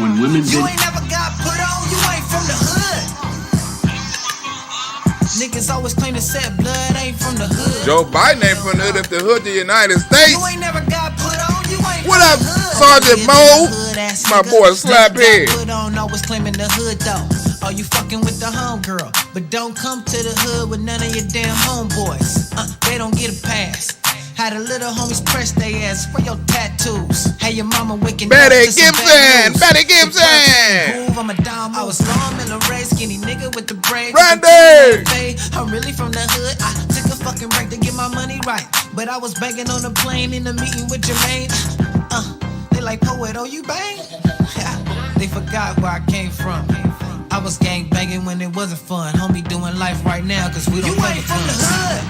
when women You ain't never got put on, you ain't from the hood. Niggas always claim to set blood, ain't from the hood. Joe Biden ain't from the hood, if the hood of the United States. You ain't never got put on, you ain't What from up, the hood. Sergeant Mo? My boy Slaphead. Put on, always claiming the hood though. Oh, you fucking with the homegirl, but don't come to the hood with none of your damn homeboys. They don't get a pass. Had a little homies press they ass for your tattoos. Hey, your mama waking Betty up to some Gibson, bad news. Betty Gibson. Move, I'm a dime. I was long in the race, skinny nigga with the braids. Randy. I'm really from the hood. I took a fucking break to get my money right, but I was banging on the plane in the meeting with Jermaine. They like, poet, oh you bang? They forgot where I came from. I was gang banging when it wasn't fun. Homie doing life right now, cause we don't play with from the hood.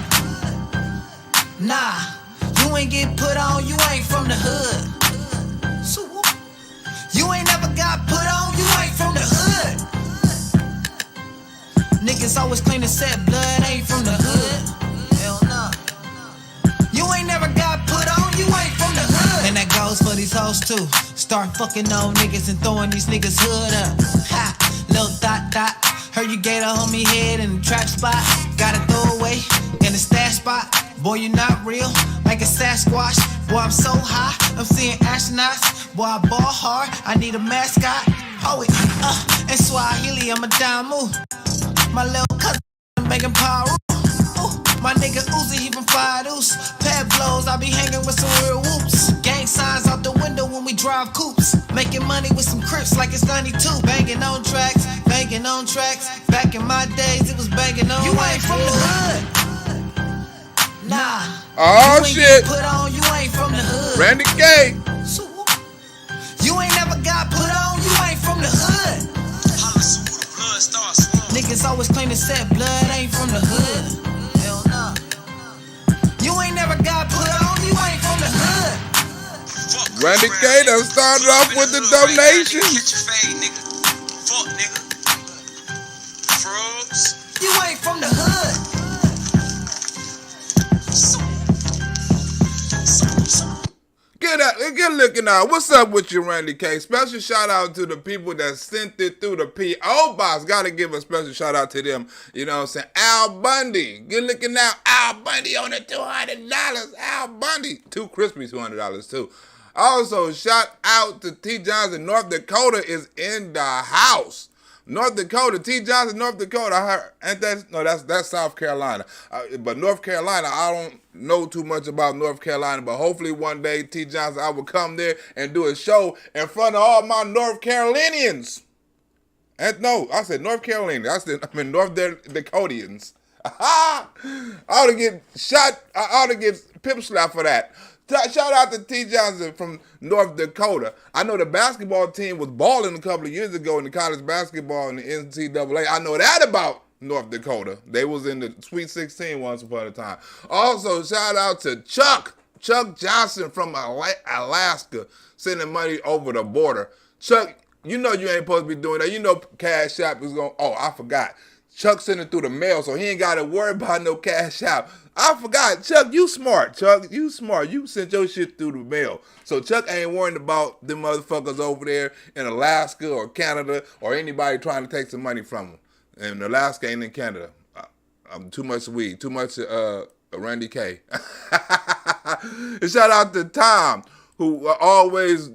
Nah, you ain't get put on, you ain't from the hood. So, you ain't never got put on, you ain't from the hood. Niggas always claim to set blood, ain't from the hood. Hell nah. You ain't never got put on, you ain't from the hood. And that goes for these hoes too. Start fucking on niggas and throwing these niggas hood up. Ha, little dot dot. Heard you gave a homie head in the trap spot. Got a throwaway in the stash spot. Boy, you not real, like a Sasquatch. Boy, I'm so high, I'm seeing astronauts. Boy, I ball hard, I need a mascot. Oh, and Swahili, I'm a Damu. My little cousin making power. My nigga Uzi, he from Five Deuce. Pad blows, I be hanging with some real whoops. Gang signs out the window when we drive coupes. Making money with some crips like it's 92. Banging on tracks, banging on tracks. Back in my days, it was banging on. You ain't from the hood. Nah. Oh you shit. Put on, you ain't from the hood. Randy K. So, you ain't never got put on, you ain't from the hood. Niggas always claim to set blood, ain't from the hood. Hell nah. You ain't never got put on, you ain't from the hood. Randy K done started off with the donation. Fuck nigga. Frogs. You ain't from the hood. Get looking out. What's up with you, Randy K? Special shout out to the people that sent it through the P.O. box. Gotta give a special shout out to them. You know what I'm saying? Al Bundy. Good looking out. Al Bundy on the $200. Al Bundy. Two crispy $200 too. Also, shout out to T. Johnson. North Dakota is in the house. North Dakota, T. Johnson, North Dakota. I heard, and that's South Carolina. But North Carolina, I don't know too much about North Carolina. But hopefully one day, T. Johnson, I will come there and do a show in front of all my North Carolinians. And no, I said North Carolina. I mean North Dakotians. I ought to get shot. I ought to get pip slap for that. Shout out to T. Johnson from North Dakota. I know the basketball team was balling a couple of years ago in the college basketball in the NCAA. I know that about North Dakota. They was in the Sweet 16 once upon a time. Also, shout out to Chuck Johnson from Alaska, sending money over the border. Chuck, you know you ain't supposed to be doing that. You know Cash App is going, oh, I forgot. Chuck sent it through the mail, so he ain't got to worry about no Cash App. I forgot. Chuck, you smart. Chuck, you smart. You sent your shit through the mail. So Chuck ain't worrying about them motherfuckers over there in Alaska or Canada or anybody trying to take some money from them. And Alaska ain't in Canada. I'm too much weed. Too much Randy K. And shout out to Tom, who always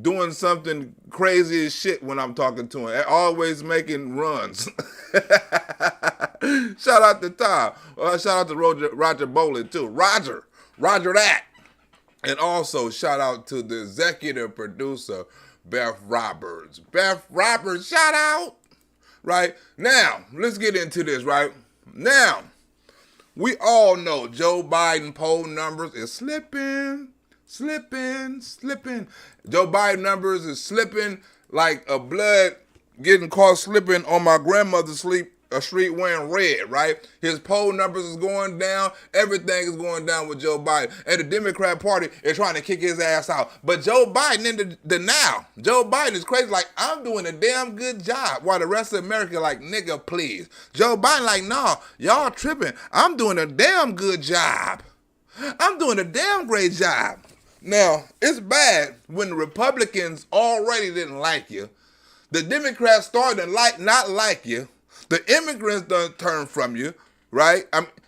doing something crazy as shit when I'm talking to him. Always making runs. Shout out to Tom. Shout out to Roger Bowling too. Roger that. And also shout out to the executive producer, Beth Roberts. Beth Roberts, shout out. Right? Now, let's get into this, right? Now, we all know Joe Biden poll numbers is slipping. Joe Biden numbers is slipping like a blood getting caught slipping on my grandmother's street wearing red, right? His poll numbers is going down. Everything is going down with Joe Biden. And the Democrat Party is trying to kick his ass out. But Joe Biden in the denial. Joe Biden is crazy like, I'm doing a damn good job. While the rest of America like, nigga, please. Joe Biden like, no, y'all tripping. I'm doing a damn good job. I'm doing a damn great job. Now, it's bad when the Republicans already didn't like you. The Democrats started to not like you. The immigrants done turn from you, right?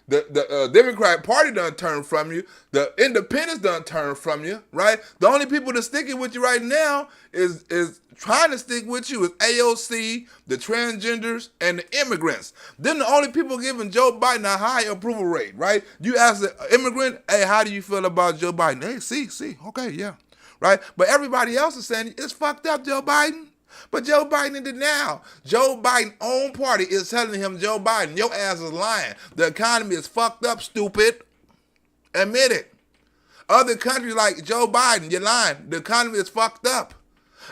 The Democratic Party done turn from you. The independents done turn from you, right? The only people that's sticking with you right now is trying to stick with you is AOC, the transgenders, and the immigrants. Them the only people giving Joe Biden a high approval rate, right? You ask the immigrant, hey, how do you feel about Joe Biden? Hey, see, okay, yeah, right? But everybody else is saying, it's fucked up, Joe Biden. But Joe Biden in denial. Joe Biden's own party is telling him, Joe Biden, your ass is lying. The economy is fucked up, stupid. Admit it. Other countries like Joe Biden, you're lying. The economy is fucked up.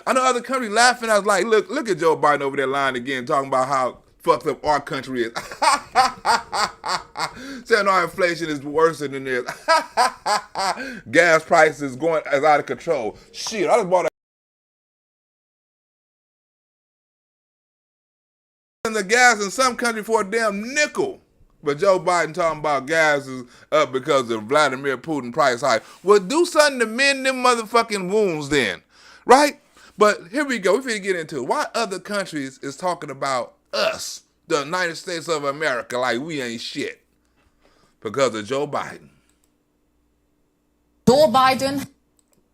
I know other countries laughing. I was like, look at Joe Biden over there lying again, talking about how fucked up our country is. Saying our inflation is worse than this. Gas prices is out of control. Shit, I just bought the gas in some country for a damn nickel. But Joe Biden talking about gas is up because of Vladimir Putin price hike. Well, do something to mend them motherfucking wounds then, right? But here we go. We finna get into it. Why other countries is talking about us, the United States of America, like we ain't shit? Because of Joe Biden. Joe Biden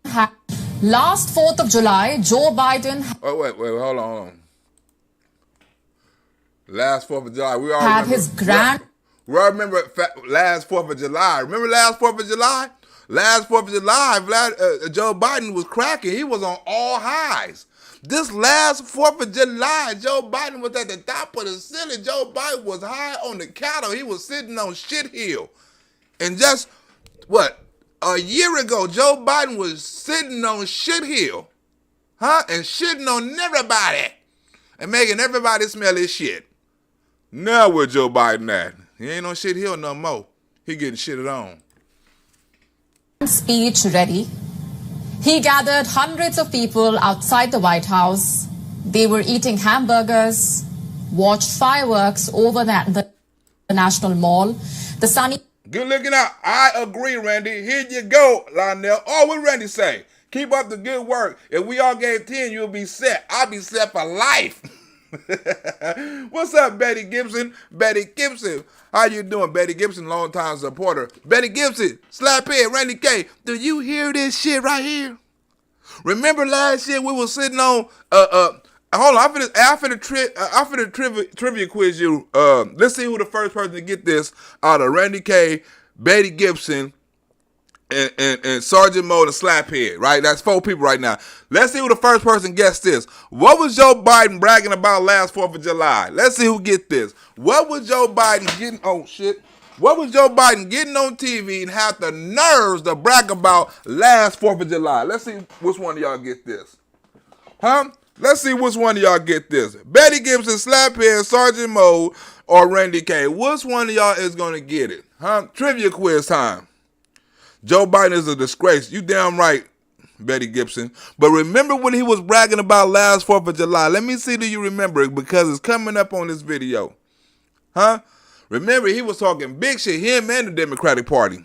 had last 4th of July, Joe Biden wait, hold on. Last 4th of July, we all had remember, his grand. We all remember last 4th of July. Remember last 4th of July? Last 4th of July, Joe Biden was cracking. He was on all highs. This last 4th of July, Joe Biden was at the top of the ceiling. Joe Biden was high on the cattle. He was sitting on shit hill. And just, a year ago, Joe Biden was sitting on shit hill. And shitting on everybody. And making everybody smell his shit. Now where Joe Biden at? He ain't on shit hill no more. He getting shitted on. Speech ready. He gathered hundreds of people outside the White House. They were eating hamburgers, watched fireworks over the National Mall. The sunny. Good looking out. I agree, Randy. Here you go, Lionel. Oh, what Randy say? Keep up the good work. If we all gave 10, you'll be set. I'll be set for life. What's up, Betty Gibson? Betty Gibson. How you doing, Betty Gibson? Long-time supporter. Betty Gibson, Slaphead, Randy K. Do you hear this shit right here? Remember last year we were sitting on hold on, I'm finna trivia quiz you. Let's see who the first person to get this out of Randy K, Betty Gibson, and Sergeant Mode and Slaphead, right? That's 4 people right now. Let's see who the first person gets this. What was Joe Biden bragging about last 4th of July? Let's see who get this. What was Joe Biden getting? Oh, shit. What was Joe Biden getting on TV and have the nerves to brag about last 4th of July? Let's see which one of y'all get this. Let's see which one of y'all get this. Betty Gibson, Slaphead, Sergeant Mode, or Randy K. Which one of y'all is going to get it? Trivia quiz time. Joe Biden is a disgrace. You damn right, Betty Gibson. But remember when he was bragging about last 4th of July? Let me see, do you remember it? Because it's coming up on this video. Remember, he was talking big shit, him and the Democratic Party.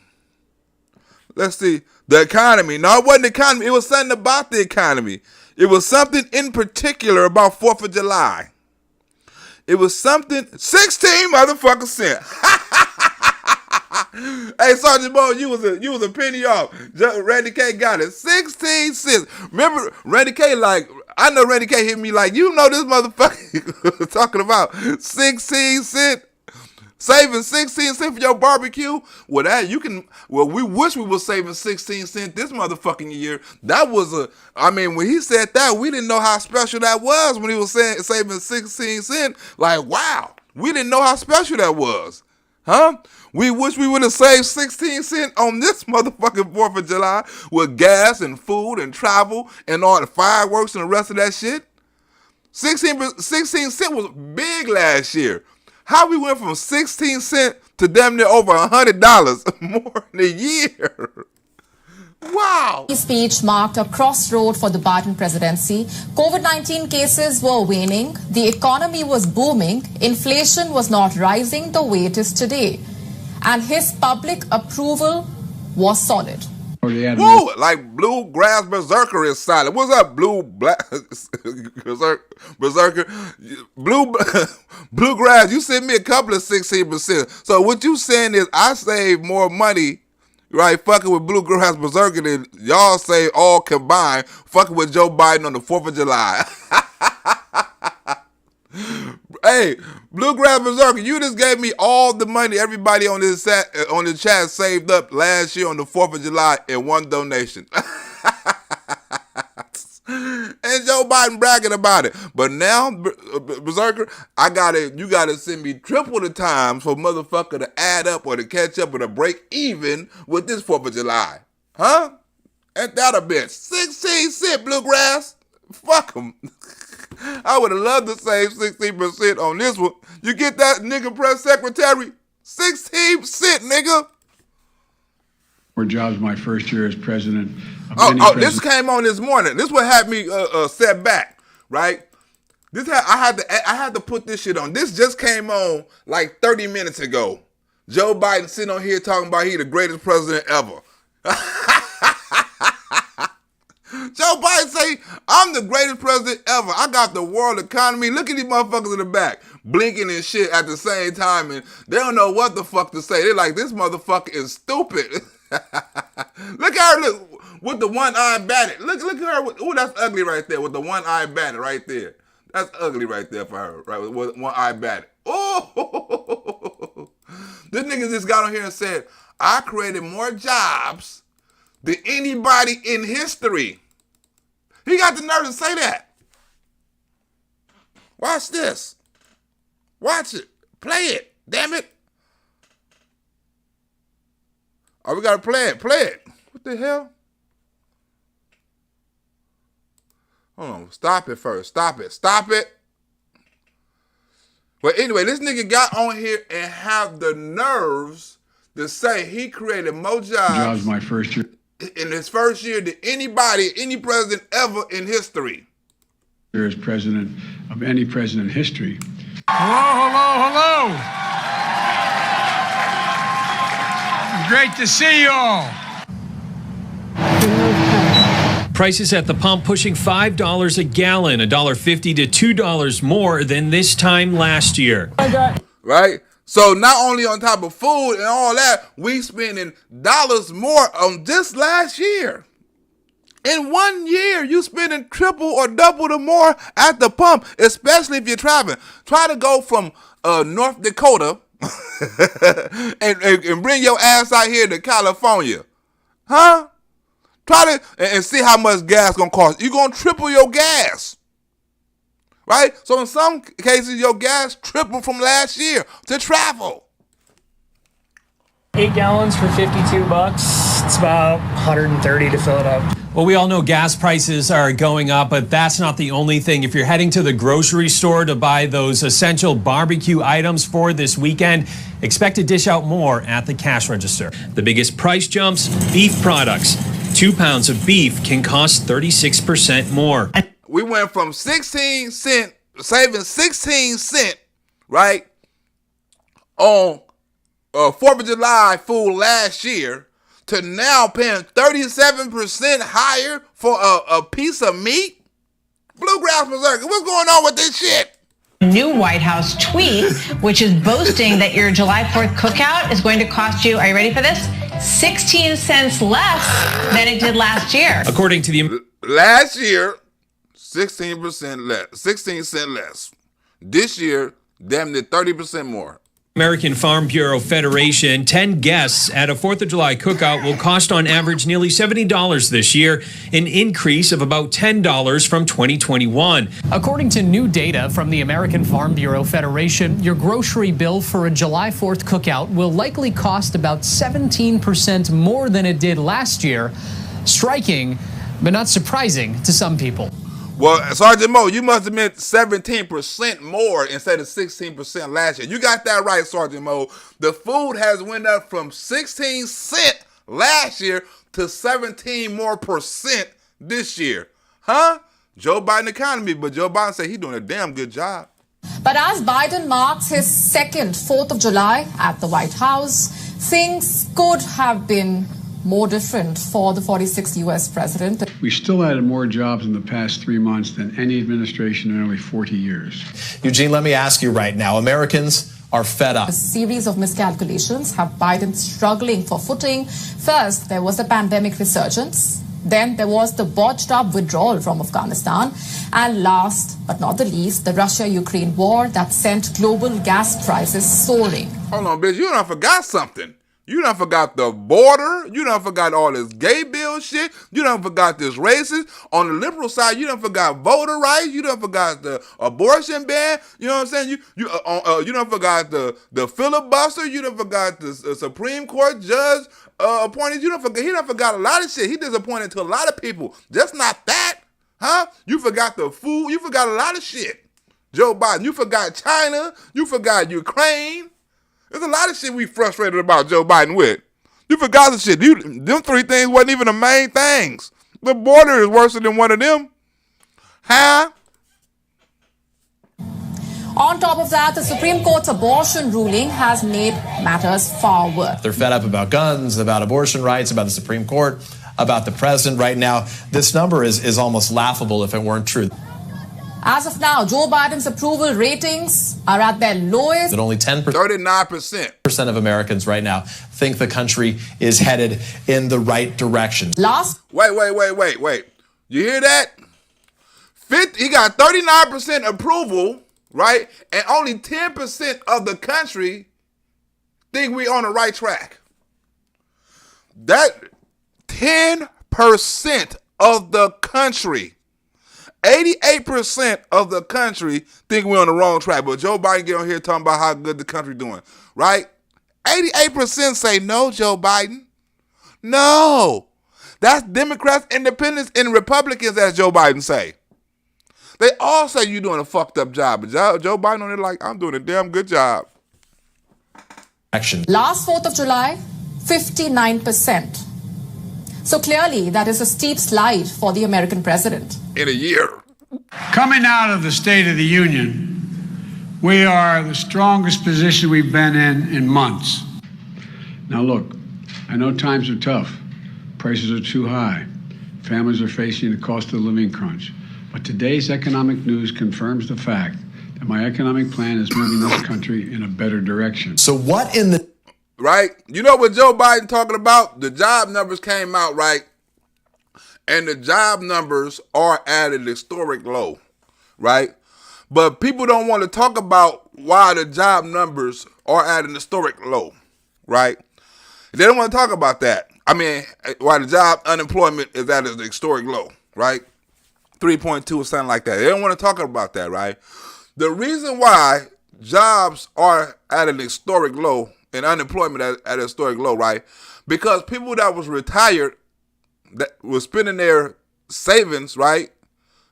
Let's see. The economy. No, it wasn't the economy. It was something about the economy. It was something in particular about 4th of July. It was something, 16 motherfucking cents. Hey, Sergeant Bo, you was a penny off. Randy K got it. 16 cents. Remember, Randy K, I know Randy K hit me like, you know this motherfucker talking about 16 cents. Saving 16 cents for your barbecue? Well, we wish we were saving 16 cents this motherfucking year. That was when he said that, we didn't know how special that was when he was saying saving 16 cents. Like, wow, we didn't know how special that was. We wish we would have saved 16 cents on this motherfucking 4th of July with gas and food and travel and all the fireworks and the rest of that shit. 16 cents was big last year. How we went from 16 cents to damn near over $100 more in a year. Wow. His speech marked a crossroad for the Biden presidency. COVID-19 cases were waning. The economy was booming. Inflation was not rising the way it is today. And his public approval was solid. Woo! Like Bluegrass Berserker is silent. What's up, Berserker? Bluegrass, you sent me a couple of 16%. So what you saying is I save more money, right, fucking with Bluegrass Berserker than y'all save all combined fucking with Joe Biden on the 4th of July. Hey, Bluegrass Berserker, you just gave me all the money everybody on this on the chat saved up last year on the 4th of July in one donation. And Joe Biden bragging about it. But now, Berserker, you gotta send me triple the times for motherfucker to add up or to catch up or to break even with this 4th of July. Huh? Ain't that a bitch? 16 cents, Bluegrass. Fuck them. I would have loved to save 16% on this one. You get that, nigga, press secretary? 16%, nigga. More jobs my first year as president. This came on this morning. This what had me set back, right? I had to put this shit on. This just came on like 30 minutes ago. Joe Biden sitting on here talking about he the greatest president ever. Joe Biden say, I'm the greatest president ever. I got the world economy. Look at these motherfuckers in the back, blinking and shit at the same time, and they don't know what the fuck to say. They're like, this motherfucker is stupid. Look at her, look, with the one-eyed bandit. Look at her. Ooh, that's ugly right there, with the one-eyed bandit right there. That's ugly right there for her, right, with one-eyed bandit. Oh, this nigga just got on here and said, I created more jobs than anybody in history. He got the nerve to say that. Watch this. Watch it. Play it. Damn it. Oh, we got to play it. Play it. What the hell? Hold on. Stop it first. Stop it. Stop it. But anyway, this nigga got on here and have the nerves to say he created more jobs my first year. In his first year than any president ever in history. Here as president of any president in history. Hello. Great to see you all. Prices at the pump pushing $5 a gallon, $1.50 to $2 more than this time last year. Right? So not only on top of food and all that, we spending dollars more on this last year. In 1 year, you spending triple or double the more at the pump, especially if you're traveling. Try to go from North Dakota and bring your ass out here to California. Huh? Try to and see how much gas gonna cost. You're gonna triple your gas. Right? So in some cases, your gas tripled from last year to travel. 8 gallons for $52. It's about $130 to fill it up. Well, we all know gas prices are going up, but that's not the only thing. If you're heading to the grocery store to buy those essential barbecue items for this weekend, expect to dish out more at the cash register. The biggest price jumps, beef products. 2 pounds of beef can cost 36% more. We went from 16 cent, saving 16 cent, right, on 4th of July food last year to now paying 37% higher for a piece of meat? Bluegrass Berserker, what's going on with this shit? New White House tweet, which is boasting that your July 4th cookout is going to cost you, are you ready for this? 16 cents less than it did last year. According to the last year, 16% less, 16 cents less. This year, damn near 30% more. American Farm Bureau Federation, 10 guests at a 4th of July cookout will cost on average nearly $70 this year, an increase of about $10 from 2021. According to new data from the American Farm Bureau Federation, your grocery bill for a July 4th cookout will likely cost about 17% more than it did last year. Striking, but not surprising to some people. Well, Sergeant Mo, you must have meant 17% more instead of 16% last year. You got that right, Sergeant Mo. The food has went up from 16 cents last year to 17% more this year. Huh? Joe Biden economy, but Joe Biden said he's doing a damn good job. But as Biden marks his second 4th of July at the White House, things could have been more different for the 46th U.S. president. We still added more jobs in the past 3 months than any administration in nearly 40 years. Eugene, let me ask you right now, Americans are fed up. A series of miscalculations have Biden struggling for footing. First, there was the pandemic resurgence. Then there was the botched up withdrawal from Afghanistan. And last but not the least, the Russia-Ukraine war that sent global gas prices soaring. Hold on, bitch. You done forgot something. You done forgot the border. You done forgot all this gay bill shit. You done forgot this racist. On the liberal side, you done forgot voter rights. You done forgot the abortion ban. You know what I'm saying? You done forgot the filibuster. You done forgot the Supreme Court judge appointed. He done forgot a lot of shit. He disappointed to a lot of people. Just not that, huh? You forgot the food. You forgot a lot of shit. Joe Biden. You forgot China. You forgot Ukraine. There's a lot of shit we frustrated about Joe Biden with. You forgot the shit. Them three things wasn't even the main things. The border is worse than one of them. Huh? On top of that, the Supreme Court's abortion ruling has made matters far worse. They're fed up about guns, about abortion rights, about the Supreme Court, about the president right now. This number is almost laughable if it weren't true. As of now, Joe Biden's approval ratings are at their lowest. That only 39% of Americans right now think the country is headed in the right direction. Wait. You hear that? He got 39% approval, right? And only 10% of the country think we on the right track. That 10% of the country. 88% of the country think we're on the wrong track, but Joe Biden get on here talking about how good the country doing, right? 88% say no, Joe Biden. No. That's Democrats, Independents, and Republicans, as Joe Biden say. They all say you're doing a fucked up job, but Joe Biden on it like, I'm doing a damn good job. Action. Last 4th of July, 59%. So clearly, that is a steep slide for the American president. In a year. Coming out of the State of the Union, we are the strongest position we've been in months. Now look, I know times are tough. Prices are too high. Families are facing the cost of the living crunch. But today's economic news confirms the fact that my economic plan is moving this country in a better direction. So what in the... Right? You know what Joe Biden talking about? The job numbers came out, right? And the job numbers are at an historic low, right? But people don't want to talk about why the job numbers are at an historic low, right? They don't want to talk about that. I mean, why the job unemployment is at an historic low, right? 3.2 or something like that. They don't want to talk about that, right? The reason why jobs are at an historic low and unemployment at a historic low, right? Because people that was retired, that was spending their savings, right,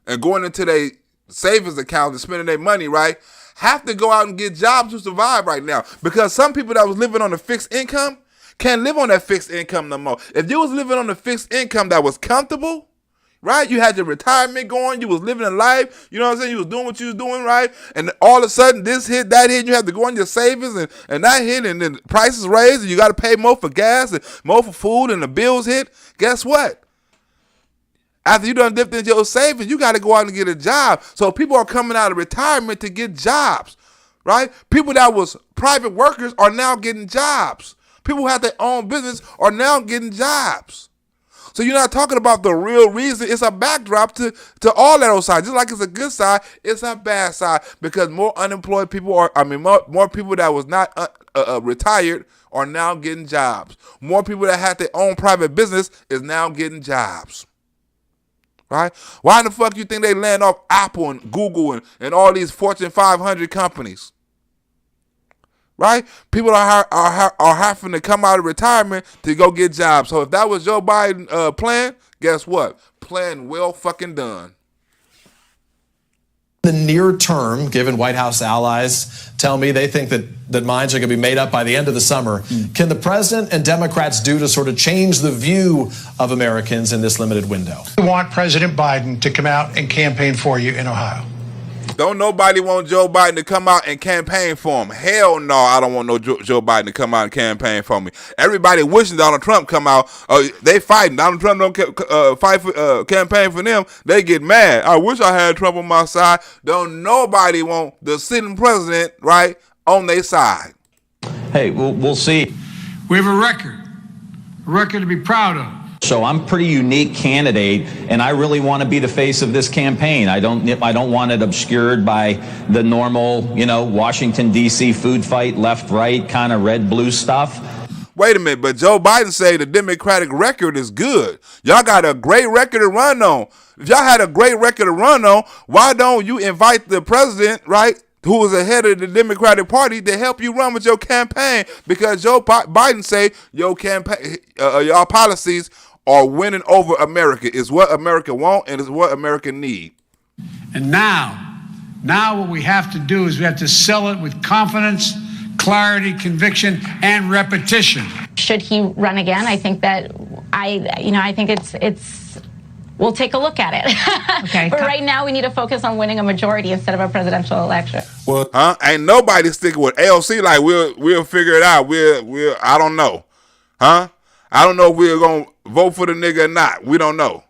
and going into their savings account and spending their money, right, have to go out and get jobs to survive right now. Because some people that was living on a fixed income can't live on that fixed income no more. If you was living on a fixed income that was comfortable, right, you had your retirement going, you was living a life, you know what I'm saying, you was doing what you was doing, right, and all of a sudden this hit, that hit, you have to go on your savings, and that hit, and then prices raised, and you got to pay more for gas, and more for food, and the bills hit. Guess what? After you done dipped into your savings, you got to go out and get a job. So people are coming out of retirement to get jobs, right? People that was private workers are now getting jobs. People who have their own business are now getting jobs. So you're not talking about the real reason. It's a backdrop to all that old side. Just like it's a good side, it's a bad side, because more unemployed people more people that was not retired are now getting jobs. More people that had their own private business is now getting jobs. Right? Why the fuck you think they land off Apple and Google and all these Fortune 500 companies? Right? People are having to come out of retirement to go get jobs. So if that was Joe Biden's plan, guess what? Plan well fucking done. The near term, given White House allies tell me they think that minds are going to be made up by the end of the summer, can the president and Democrats do to sort of change the view of Americans in this limited window? We want President Biden to come out and campaign for you in Ohio. Don't nobody want Joe Biden to come out and campaign for him. Hell no, I don't want no Joe Biden to come out and campaign for me. Everybody wishing Donald Trump come out. They fighting. Donald Trump don't fight for campaign for them. They get mad. I wish I had Trump on my side. Don't nobody want the sitting president, right, on their side. Hey, we'll see. We have a record to be proud of. So I'm a pretty unique candidate, and I really want to be the face of this campaign. I don't want it obscured by the normal, Washington, D.C. food fight, left-right kind of red-blue stuff. Wait a minute, but Joe Biden say the Democratic record is good. Y'all got a great record to run on. If y'all had a great record to run on, why don't you invite the president, right, who is ahead of the Democratic Party, to help you run with your campaign? Because Joe Biden say your campaign, y'all policies are winning over America. Is what America want and is what America need. And now what we have to do is we have to sell it with confidence, clarity, conviction, and repetition. Should he run again? I think that I think it's we'll take a look at it. Okay. But right now we need to focus on winning a majority instead of a presidential election. Well, ain't nobody sticking with AOC like we'll figure it out. We'll I don't know. I don't know if we're going to vote for the nigga or not. We don't know.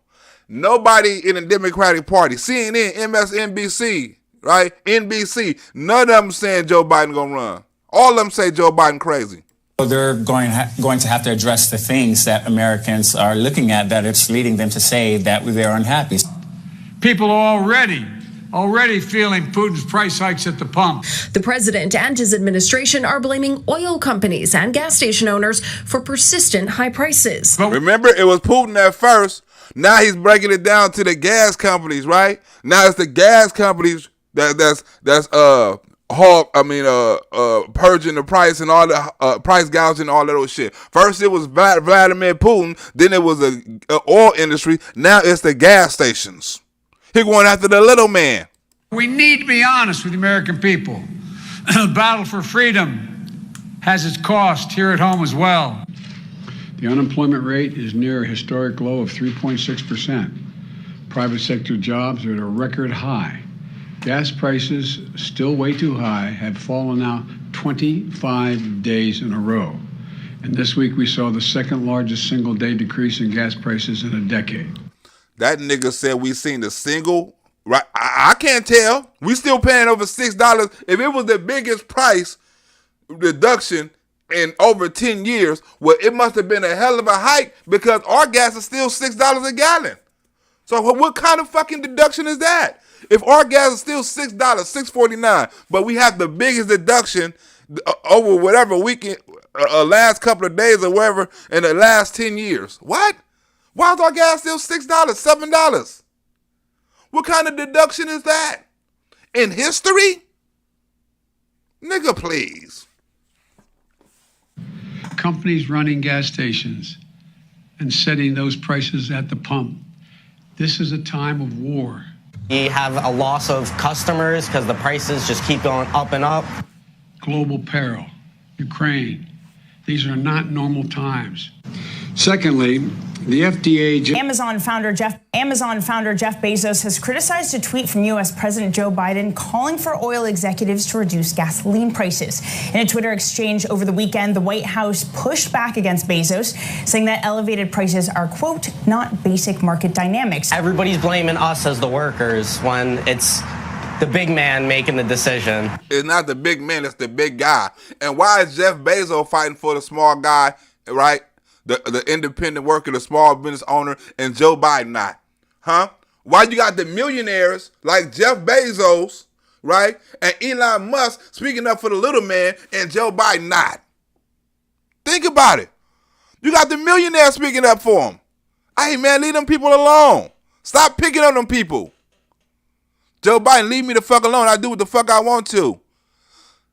Nobody in the Democratic Party, CNN, MSNBC, right, NBC, none of them saying Joe Biden going to run. All of them say Joe Biden crazy. They're going to have to address the things that Americans are looking at that it's leading them to say that they're unhappy. People are already feeling Putin's price hikes at the pump. The president and his administration are blaming oil companies and gas station owners for persistent high prices. Remember, it was Putin at first. Now he's breaking it down to the gas companies, right? Now it's the gas companies that's purging the price and all the price gouging and all that old shit. First it was Vladimir Putin, then it was the oil industry. Now it's the gas stations. He going after the little man. We need to be honest with the American people. The battle for freedom has its cost here at home as well. The unemployment rate is near a historic low of 3.6%. Private sector jobs are at a record high. Gas prices, still way too high, have fallen now 25 days in a row. And this week we saw the second largest single day decrease in gas prices in a decade. That nigga said we seen the single, right? I can't tell. We still paying over $6. If it was the biggest price reduction in over 10 years, well, it must have been a hell of a hike because our gas is still $6 a gallon. So what kind of fucking deduction is that? If our gas is still $6, $6.49, but we have the biggest deduction over whatever weekend, last couple of days or whatever in the last 10 years. What? Why is our gas still $6, $7? What kind of deduction is that? In history? Nigga, please. Companies running gas stations and setting those prices at the pump. This is a time of war. We have a loss of customers because the prices just keep going up and up. Global peril, Ukraine. These are not normal times. Secondly, the FDA... Amazon founder Jeff Bezos has criticized a tweet from U.S. President Joe Biden calling for oil executives to reduce gasoline prices. In a Twitter exchange over the weekend, the White House pushed back against Bezos, saying that elevated prices are, quote, not basic market dynamics. Everybody's blaming us as the workers when it's the big man making the decision. It's not the big man, it's the big guy. And why is Jeff Bezos fighting for the small guy, right? The independent worker, the small business owner, and Joe Biden not? Huh? Why you got the millionaires like Jeff Bezos, right? And Elon Musk speaking up for the little man and Joe Biden not? Think about it. You got the millionaires speaking up for him. Hey, man, leave them people alone. Stop picking on them people. Joe Biden, leave me the fuck alone. I do what the fuck I want to.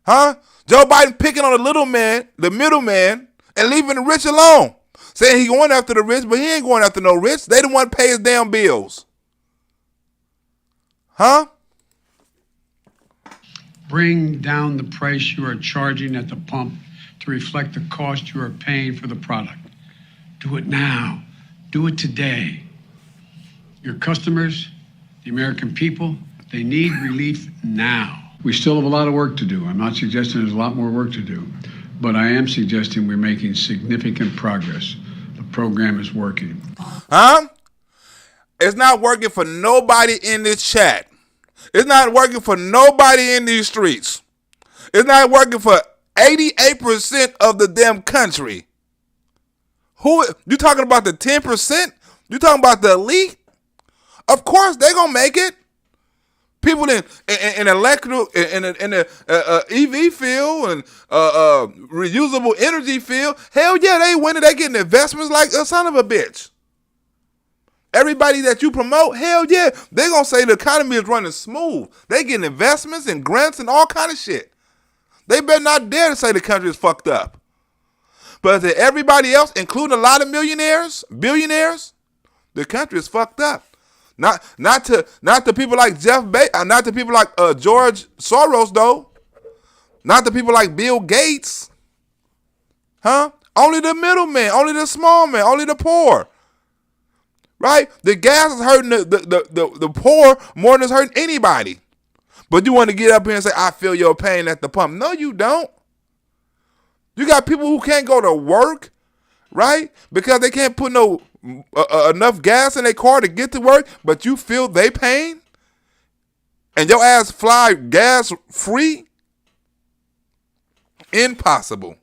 Huh? Joe Biden picking on the little man, the middleman, and leaving the rich alone. Saying he going after the rich, but he ain't going after no rich. They the one pay his damn bills. Huh? Bring down the price you are charging at the pump to reflect the cost you are paying for the product. Do it now. Do it today. Your customers, the American people, They need relief now. We still have a lot of work to do. I'm not suggesting there's a lot more work to do, but I am suggesting we're making significant progress. The program is working. Huh? It's not working for nobody in this chat. It's not working for nobody in these streets. It's not working for 88% of the damn country. Who you talking about? The 10%? You talking about the elite? Of course they gonna make it. People in electrical in the EV field and reusable energy field, hell yeah, they winning. They getting investments like a son of a bitch. Everybody that you promote, hell yeah, they gonna say the economy is running smooth. They getting investments and grants and all kind of shit. They better not dare to say the country is fucked up. But to everybody else, including a lot of millionaires, billionaires, the country is fucked up. Not to people like Jeff Bezos, not to people like George Soros though. Not to people like Bill Gates. Huh? Only the middleman, only the small man, only the poor. Right? The gas is hurting the poor more than it's hurting anybody. But you want to get up here and say, I feel your pain at the pump. No, you don't. You got people who can't go to work, right? Because they can't put no enough gas in their car to get to work, but you feel they pain? And your ass fly gas free? Impossible.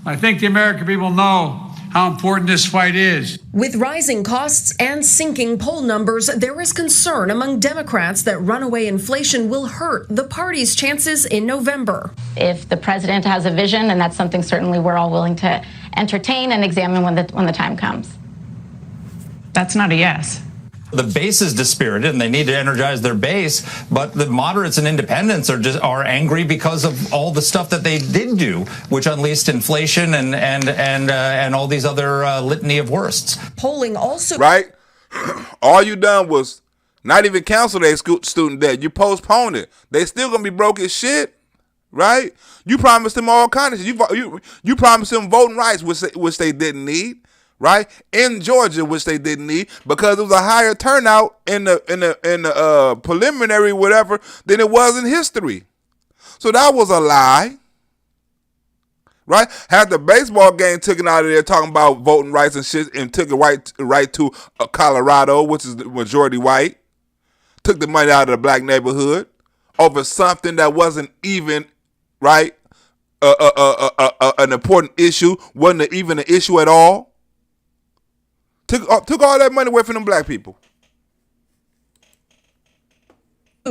I think the American people know how important this fight is. With rising costs and sinking poll numbers, there is concern among Democrats that runaway inflation will hurt the party's chances in November. If the president has a vision, and that's something certainly we're all willing to entertain and examine when the time comes. That's not a yes. The base is dispirited and they need to energize their base, but the moderates and independents are angry because of all the stuff that they did do, which unleashed inflation and all these other litany of worsts. Polling also right. All you done was not even cancel their student debt. You postponed it. They still gonna be broke as shit, right? You promised them all kinds of shit. You promised them voting rights, which they didn't need. Right in Georgia, which they didn't need because it was a higher turnout in the preliminary whatever than it was in history. So that was a lie, right? Had the baseball game taken out of there talking about voting rights and shit, and took it right to Colorado, which is majority white. Took the money out of the black neighborhood over something that wasn't even right, an important issue, wasn't even an issue at all. Took all that money away from them black people.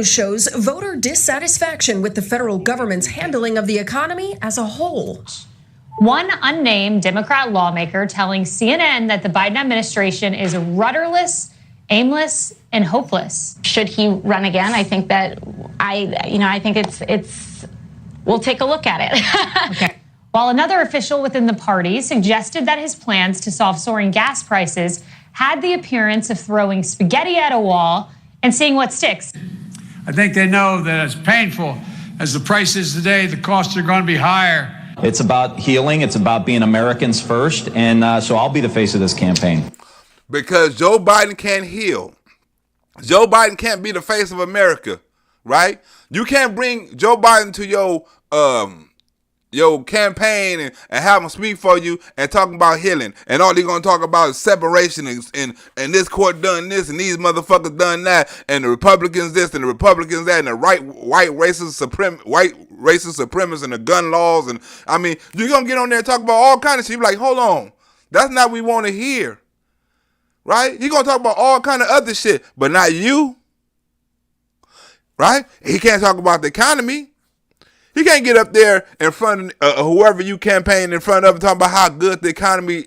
Shows voter dissatisfaction with the federal government's handling of the economy as a whole. One unnamed Democrat lawmaker telling CNN that the Biden administration is rudderless, aimless, and hopeless. Should he run again? I think that I think it's we'll take a look at it. Okay. While another official within the party suggested that his plans to solve soaring gas prices had the appearance of throwing spaghetti at a wall and seeing what sticks. I think they know that as painful as the price is today, the costs are going to be higher. It's about healing. It's about being Americans first. And so I'll be the face of this campaign. Because Joe Biden can't heal. Joe Biden can't be the face of America, right? You can't bring Joe Biden to your campaign and have them speak for you and talking about healing, and all they're gonna talk about is separation and this court done this and these motherfuckers done that and the Republicans this and the Republicans that and the white racist supremacists and the gun laws, and I mean you're gonna get on there and talk about all kind of shit. You're like, hold on, that's not what we want to hear, right? You're gonna talk about all kind of other shit, but not you, right? He can't talk about the economy. He can't get up there in front of whoever you campaign in front of and talk about how good the economy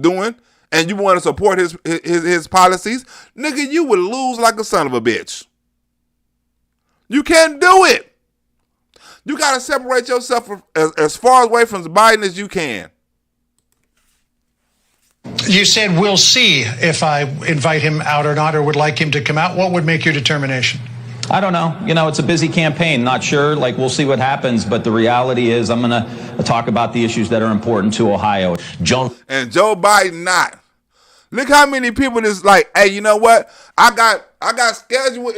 doing, and you want to support his policies. Nigga, you would lose like a son of a bitch. You can't do it. You got to separate yourself as far away from Biden as you can. You said we'll see if I invite him out or not, or would like him to come out. What would make your determination? I don't know. You know, it's a busy campaign. Not sure. Like, we'll see what happens. But the reality is I'm going to talk about the issues that are important to Ohio. And Joe Biden not. Look how many people is like, hey, you know what? I got schedule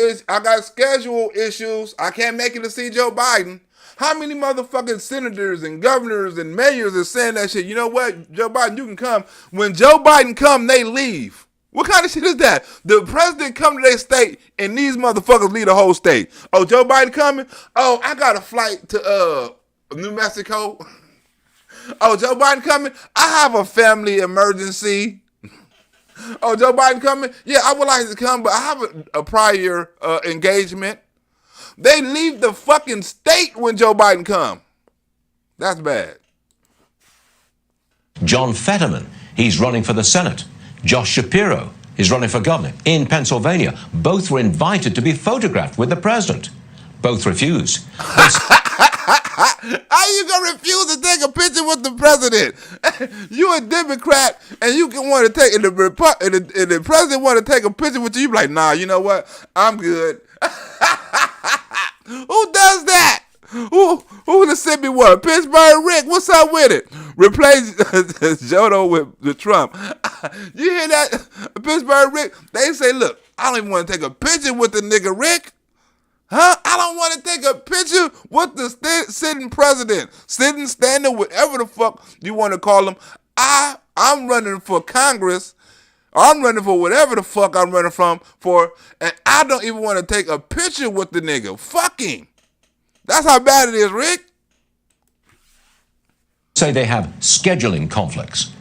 issues. I can't make it to see Joe Biden. How many motherfucking senators and governors and mayors are saying that shit? You know what, Joe Biden, you can come. When Joe Biden come, they leave. What kind of shit is that? The president come to their state and these motherfuckers leave the whole state. Oh, Joe Biden coming? Oh, I got a flight to New Mexico. Oh, Joe Biden coming? I have a family emergency. Oh, Joe Biden coming? Yeah, I would like to come, but I have a prior engagement. They leave the fucking state when Joe Biden come. That's bad. John Fetterman, he's running for the Senate. Josh Shapiro is running for governor in Pennsylvania. Both were invited to be photographed with the president. Both refused. How you gonna refuse to take a picture with the president? You a Democrat and you can want to take and the president want to take a picture with you. You be like, nah, you know what? I'm good. Who does that? Who the send me what? Pittsburgh Rick, what's up with it? Replace Jodo with Trump. You hear that? Pittsburgh Rick, they say, look, I don't even want to take a picture with the nigga Rick. Huh? I don't want to take a picture with the sitting president. Sitting, standing, whatever the fuck you want to call him. I'm running for Congress. I'm running for whatever the fuck I'm running for, and I don't even want to take a picture with the nigga. Fuck him. That's how bad it is, Rick. Say they have scheduling conflicts.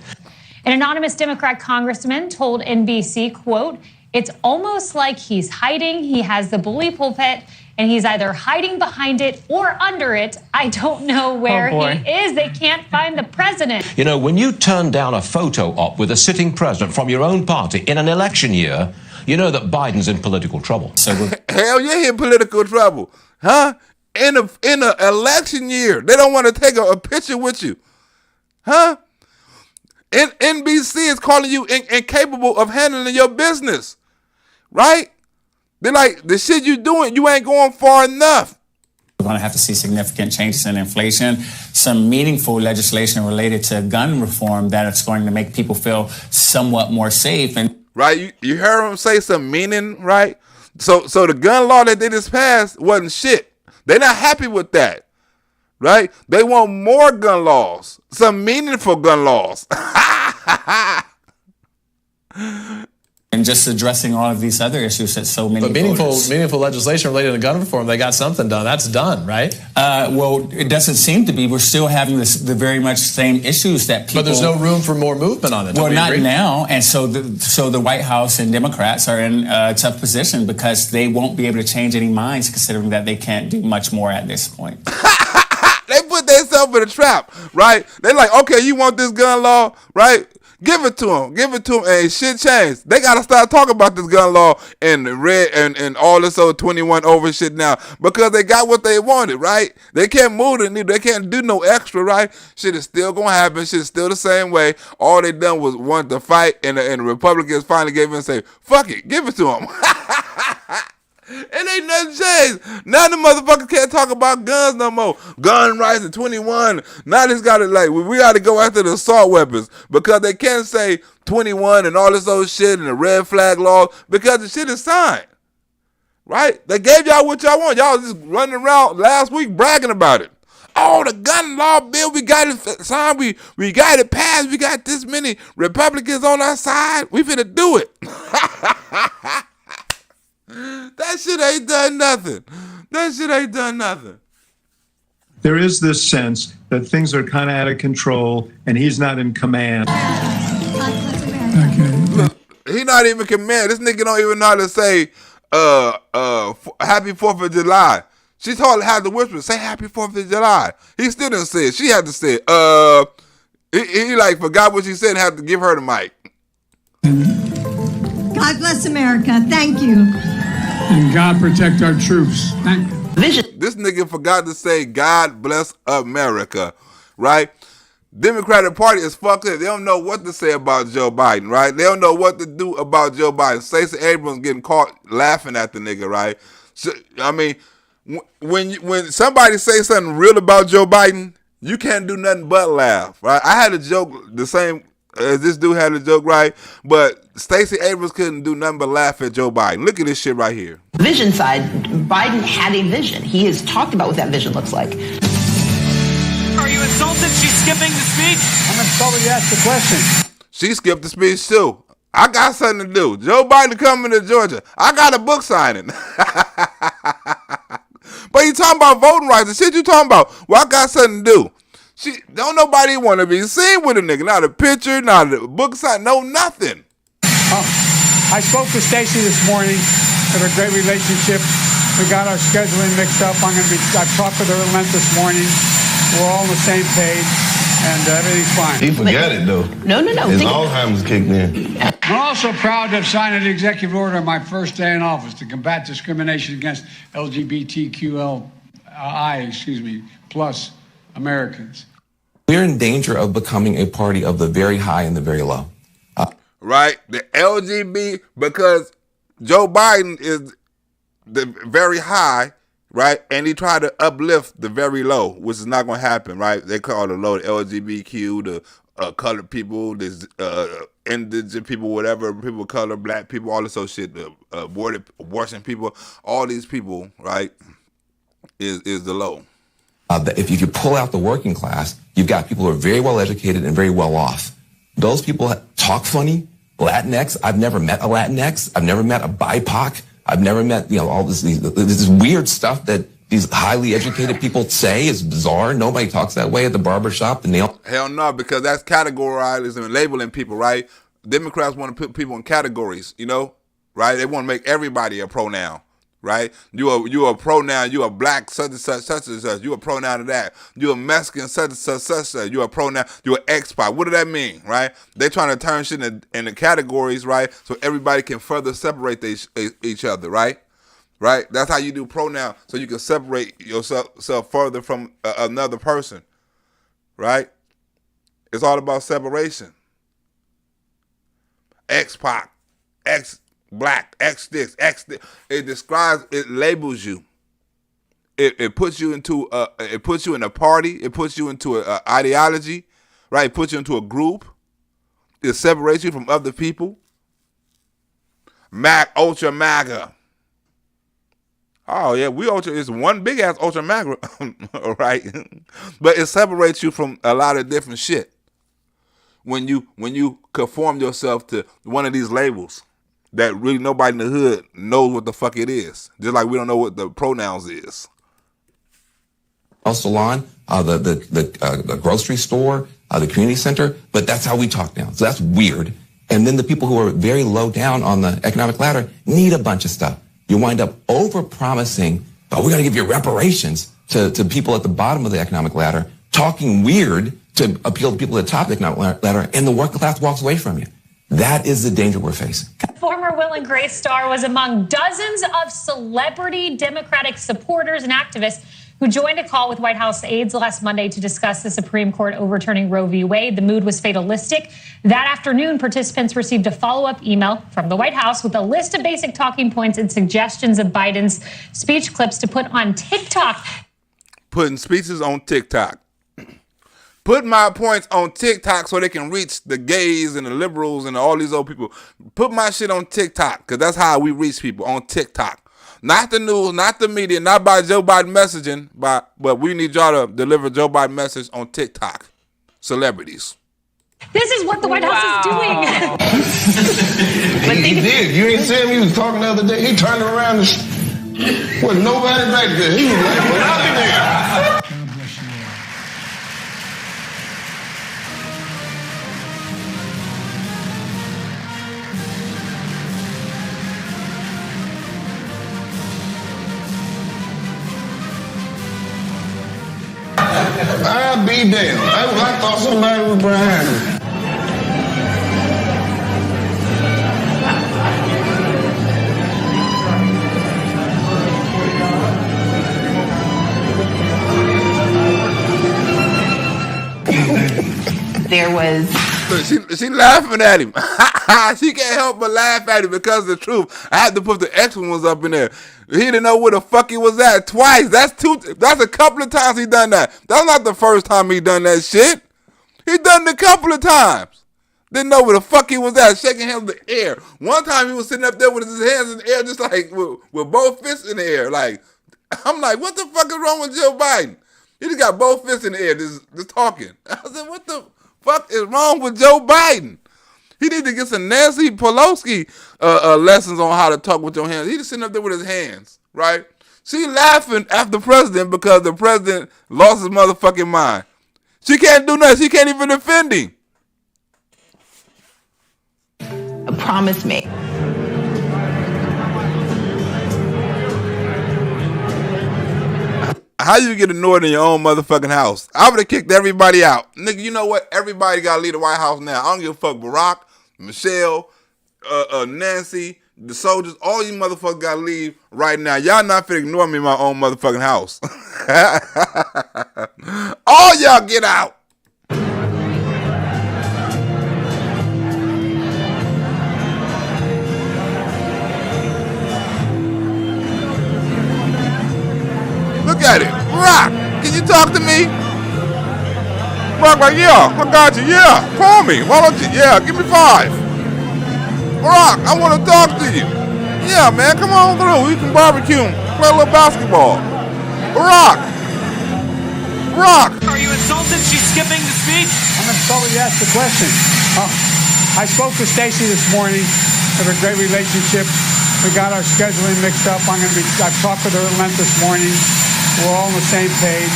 An anonymous Democrat congressman told NBC, quote, "It's almost like he's hiding. He has the bully pulpit, and he's either hiding behind it or under it. I don't know where he is. They can't find the president." You know, when you turn down a photo op with a sitting president from your own party in an election year, you know that Biden's in political trouble. So hell yeah, he in political trouble. Huh? In a election year. They don't want to take a picture with you. Huh? NBC is calling you incapable of handling your business. Right? They're like, the shit you doing, you ain't going far enough. We're going to have to see significant changes in inflation, some meaningful legislation related to gun reform that is going to make people feel somewhat more safe. And right, you heard them say some meaning, right? So the gun law that they just passed wasn't shit. They're not happy with that, right? They want more gun laws, some meaningful gun laws. And just addressing all of these other issues that so many. But meaningful legislation related to gun reform, they got something done. That's done, right? Well, it doesn't seem to be. We're still having the very much same issues that people. But there's no room for more movement on it. Well, not now, and so the White House and Democrats are in a tough position because they won't be able to change any minds, considering that they can't do much more at this point. They put themselves in a trap, right? They're like, okay, you want this gun law, right? Give it to them, and shit changed. They gotta start talking about this gun law and red and all this old 21 over shit now because they got what they wanted, right? They can't move it, they can't do no extra, right? Shit is still gonna happen. Shit is still the same way. All they done was want to fight, and the Republicans finally gave in and say, "Fuck it, give it to them." It ain't nothing changed. Now the motherfuckers can't talk about guns no more. Gun rights at 21. Now this gotta we gotta go after the assault weapons because they can't say 21 and all this old shit and the red flag law because the shit is signed. Right? They gave y'all what y'all want. Y'all just running around last week bragging about it. Oh, the gun law bill, we got it signed, we got it passed, we got this many Republicans on our side. We finna do it. That shit ain't done nothing. There is this sense that things are kind of out of control and he's not in command. Look, he not even command. This nigga don't even know how to say happy 4th of July. She told her how to whisper, say happy 4th of July. He still didn't say it. She had to say it. He like forgot what she said and had to give her the mic. God bless America. Thank you. And God protect our troops. Thank you. This nigga forgot to say God bless America, right? Democratic Party is fucked up. They don't know what to say about Joe Biden, right? They don't know what to do about Joe Biden. Stacey Abrams getting caught laughing at the nigga, right? So, I mean, when somebody say something real about Joe Biden, you can't do nothing but laugh, right? I had a joke the same This dude had a joke right, but Stacey Abrams couldn't do nothing but laugh at Joe Biden. Look at this shit right here. Vision side, Biden had a vision. He has talked about what that vision looks like. Are you insulted? She's skipping the speech? I'm insulted you asked the question. She skipped the speech too. I got something to do. Joe Biden coming to Georgia. I got a book signing. But you talking about voting rights. The shit you talking about. Well, I got something to do. Don't nobody want to be seen with a nigga. Not a picture, not a book sign, no nothing. I spoke to Stacey this morning. We have a great relationship. We got our scheduling mixed up. I've talked with her at length this morning. We're all on the same page, and everything's fine. He forgot it, though. No. His Alzheimer's kicked in. I'm also proud to have signed an executive order on my first day in office to combat discrimination against LGBTQI, plus Americans. We're in danger of becoming a party of the very high and the very low. Right? The LGBT, because Joe Biden is the very high, right? And he tried to uplift the very low, which is not going to happen, right? They call the low the LGBTQ, the colored people, the indigent people, whatever, people of color, black people, all this other shit, the abortion people, all these people, right, is the low. If you pull out the working class, you've got people who are very well educated and very well off. Those people talk funny. Latinx, I've never met a Latinx. I've never met a BIPOC. I've never met, all this weird stuff that these highly educated people say is bizarre. Nobody talks that way at the barbershop. Hell no, because that's categorizing and labeling people, right? Democrats want to put people in categories, right? They want to make everybody a pronoun, right? You a pronoun. You a black such and such and such. You a pronoun of that. You a Mexican such and such. You a pronoun. You an expat. What does that mean, right? They trying to turn shit into categories, right? So everybody can further separate each other, right? Right? That's how you do pronoun, so you can separate yourself further from another person, right? It's all about separation. X-Pac, X-Black, X-this, X-this. It describes, it labels you. It puts you into it puts you in a party. It puts you into an ideology, right? It puts you into a group. It separates you from other people. Ultra MAGA. Oh yeah, we ultra is one big ass ultra MAGA, right? But it separates you from a lot of different shit when you conform yourself to one of these labels that really nobody in the hood knows what the fuck it is. Just like we don't know what the pronouns is. Salon, the grocery store, the community center, but that's how we talk now. So that's weird. And then the people who are very low down on the economic ladder need a bunch of stuff. You wind up over-promising, we're going to give you reparations to people at the bottom of the economic ladder, talking weird to appeal to people at the top of the economic ladder, and the working class walks away from you. That is the danger we're facing. Former Will and Grace star was among dozens of celebrity Democratic supporters and activists who joined a call with White House aides last Monday to discuss the Supreme Court overturning Roe v. Wade. The mood was fatalistic. That afternoon, participants received a follow-up email from the White House with a list of basic talking points and suggestions of Biden's speech clips to put on TikTok. Putting speeches on TikTok. Put my points on TikTok so they can reach the gays and the liberals and all these old people. Put my shit on TikTok, because that's how we reach people, on TikTok. Not the news, not the media, not by Joe Biden messaging, but we need y'all to deliver Joe Biden message on TikTok. Celebrities. This is what the White House is doing. He did. You ain't see him? He was talking the other day. He turned around and was nobody back there. He was like, well, I'll be there. I'll be damned. I thought somebody was behind me. There was... She laughing at him. She can't help but laugh at him because of the truth. I had to put the extra ones up in there. He didn't know where the fuck he was at twice. That's a couple of times he done that. That's not the first time he done that shit. He done it a couple of times. Didn't know where the fuck he was at, shaking hands in the air. One time he was sitting up there with his hands in the air, just like with both fists in the air. Like, I'm like, what the fuck is wrong with Joe Biden? He just got both fists in the air, just talking. I said, what the fuck is wrong with Joe Biden? He need to get some Nancy Pelosi lessons on how to talk with your hands. He just sitting up there with his hands, right? She laughing at the president because the president lost his motherfucking mind. She can't do nothing. She can't even defend him. Promise me. How you get annoyed in your own motherfucking house? I would have kicked everybody out. Nigga, you know what? Everybody got to leave the White House now. I don't give a fuck. Barack, Michelle, Nancy, the soldiers, all you motherfuckers got to leave right now. Y'all not finna ignore me in my own motherfucking house. All y'all get out. Look at it. Rock, can you talk to me? Rock like, yeah, I got you. Yeah, call me. Why don't you? Yeah, give me 5. Rock, I want to talk to you. Yeah, man, come on through. We can barbecue and play a little basketball. Rock. Are you insulted? She's skipping the speech? I'm insulted you asked the question. I spoke to Stacey this morning. We have a great relationship. We got our scheduling mixed up. I've talked with her at length this morning. We're all on the same page,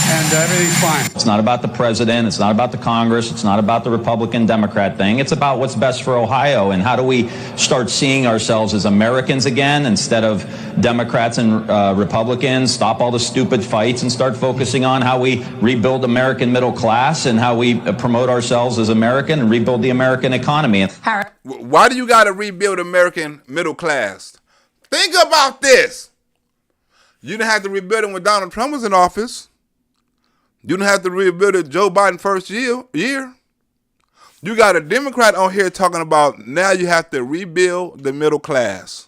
and everything's fine. It's not about the president. It's not about the Congress. It's not about the Republican-Democrat thing. It's about what's best for Ohio, and how do we start seeing ourselves as Americans again instead of Democrats and Republicans, stop all the stupid fights and start focusing on how we rebuild American middle class and how we promote ourselves as American and rebuild the American economy. Why do you got to rebuild American middle class? Think about this. You didn't have to rebuild it when Donald Trump was in office. You didn't have to rebuild it Joe Biden first year. You got a Democrat on here talking about now you have to rebuild the middle class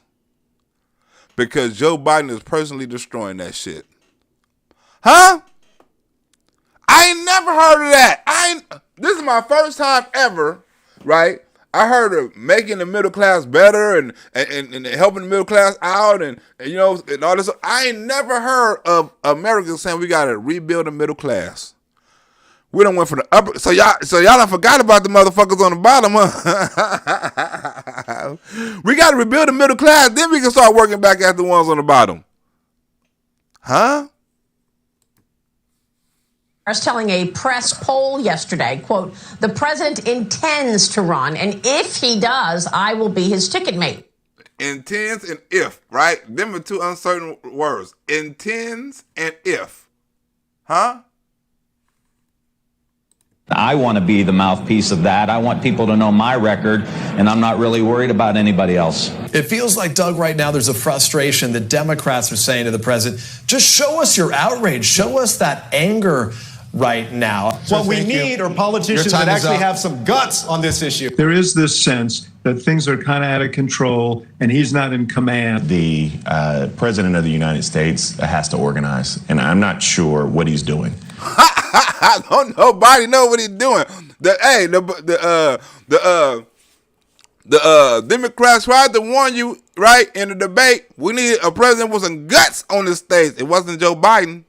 because Joe Biden is personally destroying that shit. Huh? I ain't never heard of that. This is my first time ever, right? I heard of making the middle class better and helping the middle class out and you know and all this. I ain't never heard of Americans saying we gotta rebuild the middle class. We done went from the upper, so y'all done forgot about the motherfuckers on the bottom, huh? We gotta rebuild the middle class, then we can start working back at the ones on the bottom. Huh? Telling a press poll yesterday, quote, the president intends to run, and if he does, I will be his ticket mate. Intends and if, right? Them are two uncertain words. Intends and if. Huh? I want to be the mouthpiece of that. I want people to know my record, and I'm not really worried about anybody else. It feels like, Doug, right now there's a frustration that Democrats are saying to the president, just show us your outrage, show us that anger right now. What we need are politicians that actually have some guts on this issue. There is this sense that things are kind of out of control and he's not in command. The president of the United States has to organize, and I'm not sure what he's doing. Don't nobody know what he's doing. The Democrats tried to warn you, right, in the debate. We need a president with some guts on the stage. It wasn't Joe Biden.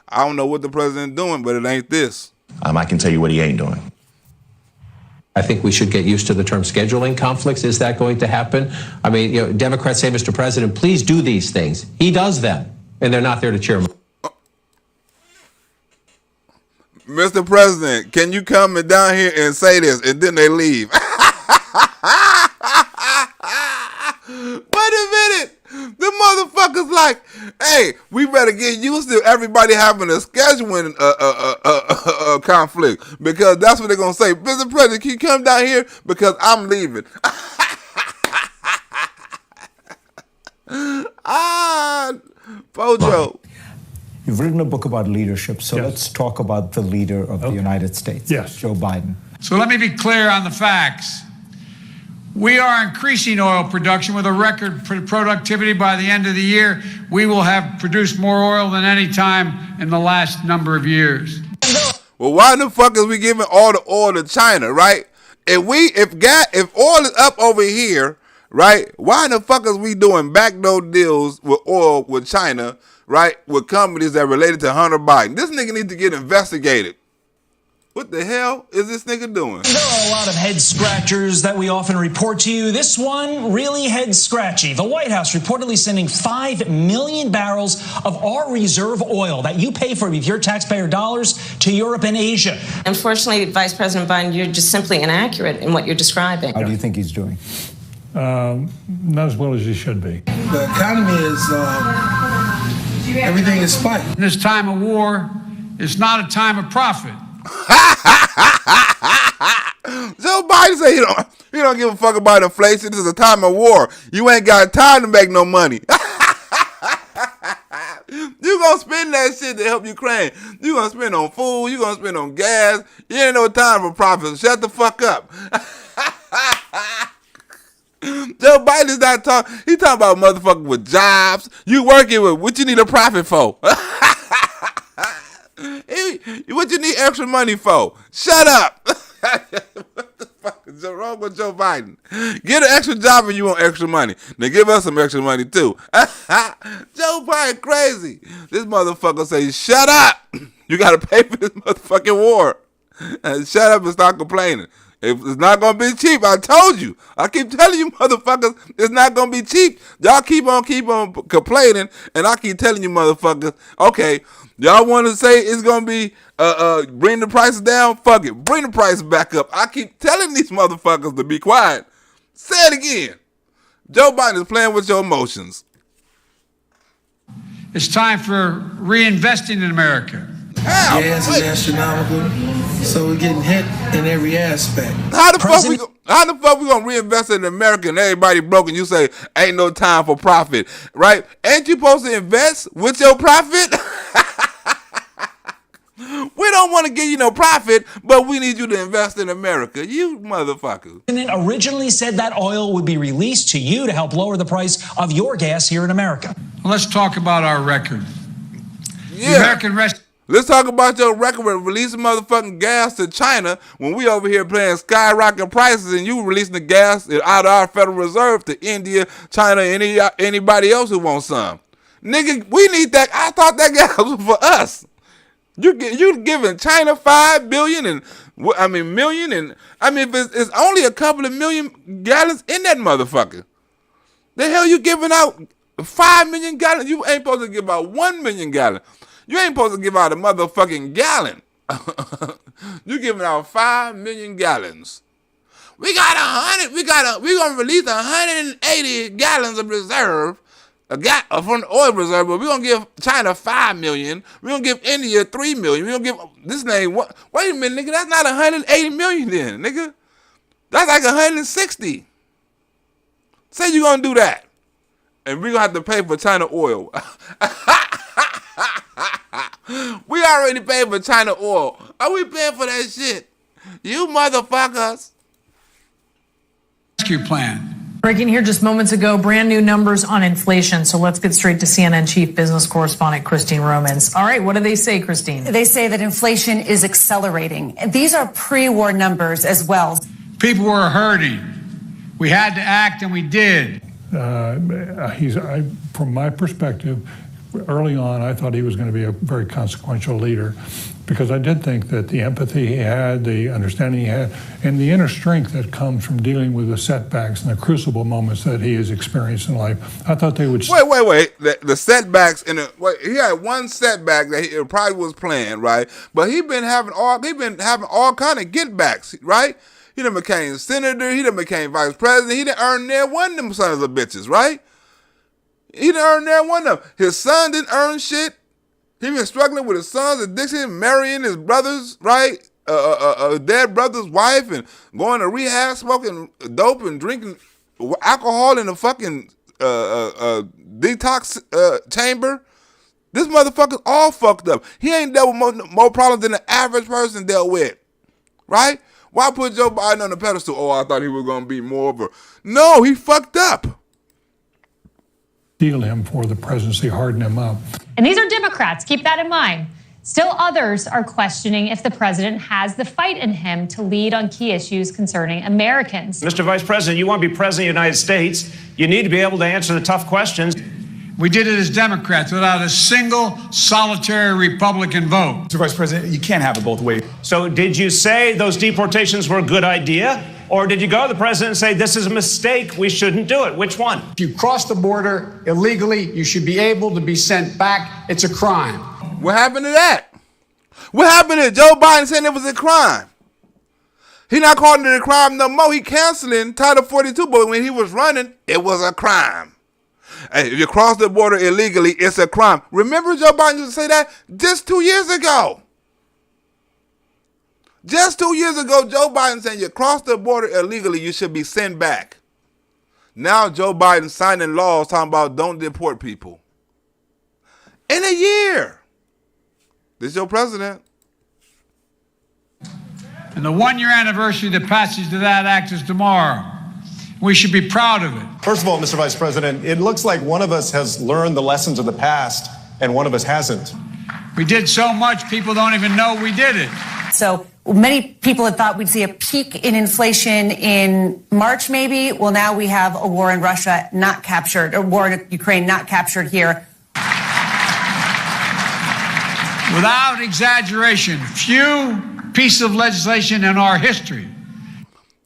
I don't know what the president's doing, but it ain't this. I can tell you what he ain't doing. I think we should get used to the term scheduling conflicts. Is that going to happen? I mean, you know, Democrats say, Mr. President, please do these things. He does them, and they're not there to cheer him. Mr. President, can you come down here and say this? And then they leave. Wait a minute. The motherfuckers like, hey, we better get used to everybody having a scheduling conflict because that's what they're going to say. Mr. President, can you come down here? Because I'm leaving. Pojo. You've written a book about leadership, so let's talk about the leader of the United States, Joe Biden. So let me be clear on the facts. We are increasing oil production with a record productivity. By the end of the year, we will have produced more oil than any time in the last number of years. Well, why the fuck is we giving all the oil to China, right? if oil is up over here, right? Why the fuck is we doing backdoor deals with oil with China, right? With companies that are related to Hunter Biden. This nigga needs to get investigated. What the hell is this nigga doing? There are a lot of head scratchers that we often report to you. This one, really head scratchy. The White House reportedly sending 5 million barrels of our reserve oil that you pay for with your taxpayer dollars to Europe and Asia. Unfortunately, Vice President Biden, you're just simply inaccurate in what you're describing. How do you think he's doing? Not as well as he should be. The economy is, everything is spiking. This time of war is not a time of profit. Joe Biden say he don't give a fuck about inflation. This is a time of war. You ain't got time to make no money. You gonna spend that shit to help Ukraine. You gonna spend on food. You gonna spend on gas. You ain't no time for profit. Shut the fuck up. Joe Biden's not talking. He talking about motherfuckers with jobs. You working with what you need a profit for? What you need extra money for? Shut up. What the fuck is wrong with Joe Biden? Get an extra job and you want extra money. Now give us some extra money too. Joe Biden crazy. This motherfucker say, shut up. You got to pay for this motherfucking war. And shut up and start complaining. It's not going to be cheap. I told you. I keep telling you motherfuckers, it's not going to be cheap. Y'all keep on complaining, and I keep telling you motherfuckers, okay, y'all want to say it's going to be bring the prices down? Fuck it. Bring the prices back up. I keep telling these motherfuckers to be quiet. Say it again. Joe Biden is playing with your emotions. It's time for reinvesting in America. How? Gas is astronomical, so we're getting hit in every aspect. How the fuck we gonna reinvest in America and everybody broke and you say ain't no time for profit, right? Ain't you supposed to invest with your profit? We don't want to give you no profit, but we need you to invest in America. You motherfuckers. And it originally said that oil would be released to you to help lower the price of your gas here in America. Well, let's talk about our record. Yeah. The American rest. Let's talk about your record with releasing motherfucking gas to China when we over here paying skyrocket prices and you releasing the gas out of our Federal Reserve to India, China, anybody else who wants some. Nigga, we need that. I thought that gas was for us. You giving China $5 billion and if it's only a couple of million gallons in that motherfucker. The hell you giving out 5 million gallons? You ain't supposed to give out 1 million gallons. You ain't supposed to give out a motherfucking gallon. You giving out 5 million gallons. We got 100. We're gonna release 180 gallons of reserve, from the oil reserve. But we're gonna give China 5 million. We're gonna give India 3 million. We're gonna give this name. What? Wait a minute, nigga. That's not 180 million, then, nigga. That's like 160. Say you gonna do that, and we're gonna have to pay for China oil. We already paid for China oil. Are we paying for that shit? You motherfuckers. Rescue plan. Breaking here just moments ago, brand new numbers on inflation. So let's get straight to CNN chief business correspondent Christine Romans. All right, what do they say, Christine? They say that inflation is accelerating. These are pre-war numbers as well. People were hurting. We had to act, and we did. From my perspective, early on, I thought he was going to be a very consequential leader because I did think that the empathy he had, the understanding he had, and the inner strength that comes from dealing with the setbacks and the crucible moments that he has experienced in life, I thought they would... Wait. The setbacks, he had one setback that it probably was planned, right? But he been having all kind of get backs, right? He done became senator, he done became vice president, he done earned there one of them sons of bitches, right? He done earned there one of them. His son didn't earn shit. He been struggling with his son's addiction, marrying his brothers, right? Dead brother's wife, and going to rehab, smoking dope and drinking alcohol in a fucking detox chamber. This motherfucker's all fucked up. He ain't dealt with more problems than the average person dealt with, right? Why put Joe Biden on the pedestal? Oh, I thought he was going to be more of a... No, he fucked up. Steal him for the presidency, harden him up. And these are Democrats. Keep that in mind. Still others are questioning if the president has the fight in him to lead on key issues concerning Americans. Mr. Vice President, you want to be president of the United States, you need to be able to answer the tough questions. We did it as Democrats without a single solitary Republican vote. Mr. Vice President, you can't have it both ways. So did you say those deportations were a good idea? Or did you go to the president and say, this is a mistake, we shouldn't do it? Which one? If you cross the border illegally, you should be able to be sent back. It's a crime. What happened to that? What happened to Joe Biden saying it was a crime? He not calling it a crime no more. He canceling Title 42, but when he was running, it was a crime. Hey, if you cross the border illegally, it's a crime. Remember Joe Biden used to say that just 2 years ago. Just 2 years ago, Joe Biden saying you cross the border illegally, you should be sent back. Now Joe Biden signing laws talking about don't deport people. In a year. This is your president. And the one-year anniversary of the passage of that act is tomorrow. We should be proud of it. First of all, Mr. Vice President, it looks like one of us has learned the lessons of the past and one of us hasn't. We did so much, people don't even know we did it. So many people had thought we'd see a peak in inflation in March, maybe. Well, now we have a war in Russia not captured, or war in Ukraine not captured here. Without exaggeration, few pieces of legislation in our history.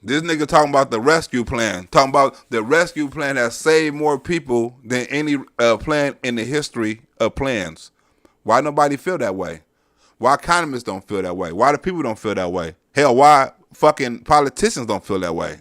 This nigga talking about the rescue plan. Talking about the rescue plan has saved more people than any plan in the history of plans. Why nobody feel that way? Why economists don't feel that way? Why the people don't feel that way? Hell, why fucking politicians don't feel that way?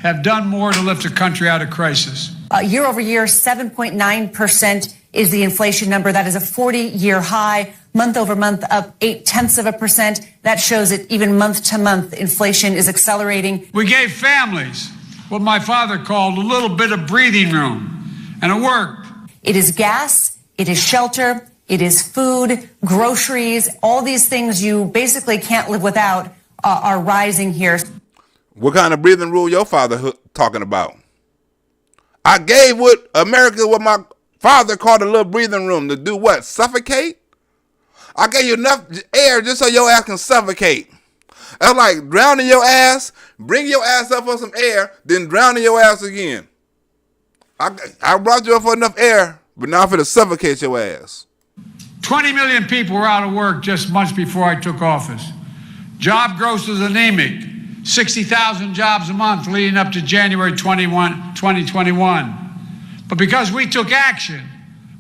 Have done more to lift the country out of crisis. Year over year, 7.9% is the inflation number. That is a 40-year high. Month over month, up 0.8%. That shows that even month to month, inflation is accelerating. We gave families what my father called a little bit of breathing room, and it worked. It is gas, it is shelter, it is food, groceries, all these things you basically can't live without are rising here. What kind of breathing room your father talking about? I gave what my father called a little breathing room to do what? Suffocate? I gave you enough air just so your ass can suffocate. That's like drowning your ass, bring your ass up for some air, then drowning your ass again. I brought you up for enough air, but now I'm finna suffocate your ass. 20 million people were out of work just months before I took office. Job growth was anemic. 60,000 jobs a month leading up to January 2021. But because we took action,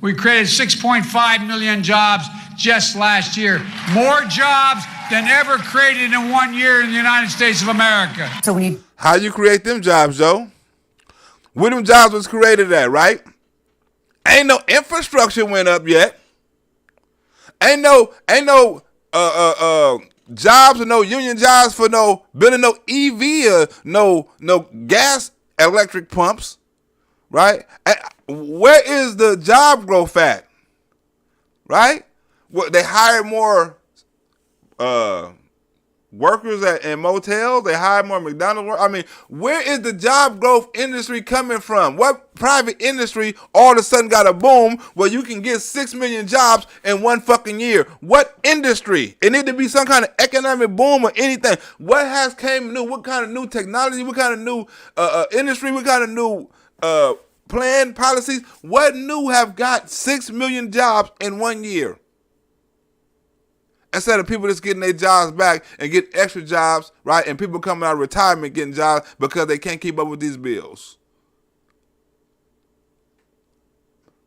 we created 6.5 million jobs just last year. More jobs than ever created in 1 year in the United States of America. So how you create them jobs, Joe? Where them jobs was created at, right? Ain't no infrastructure went up yet. Ain't no jobs or no union jobs for no building no EV or no gas electric pumps, right? Where is the job growth at? Right? What, they hired more workers in motels. They hired more McDonald's workers. I mean, where is the job growth industry coming from? What private industry all of a sudden got a boom where you can get 6 million jobs in 1 fucking year? What industry? It need to be some kind of economic boom or anything. What has came new? What kind of new technology? What kind of new industry? What kind of new plan policies? What new have got 6 million jobs in 1 year? Instead of people just getting their jobs back and get extra jobs, right? And people coming out of retirement getting jobs because they can't keep up with these bills.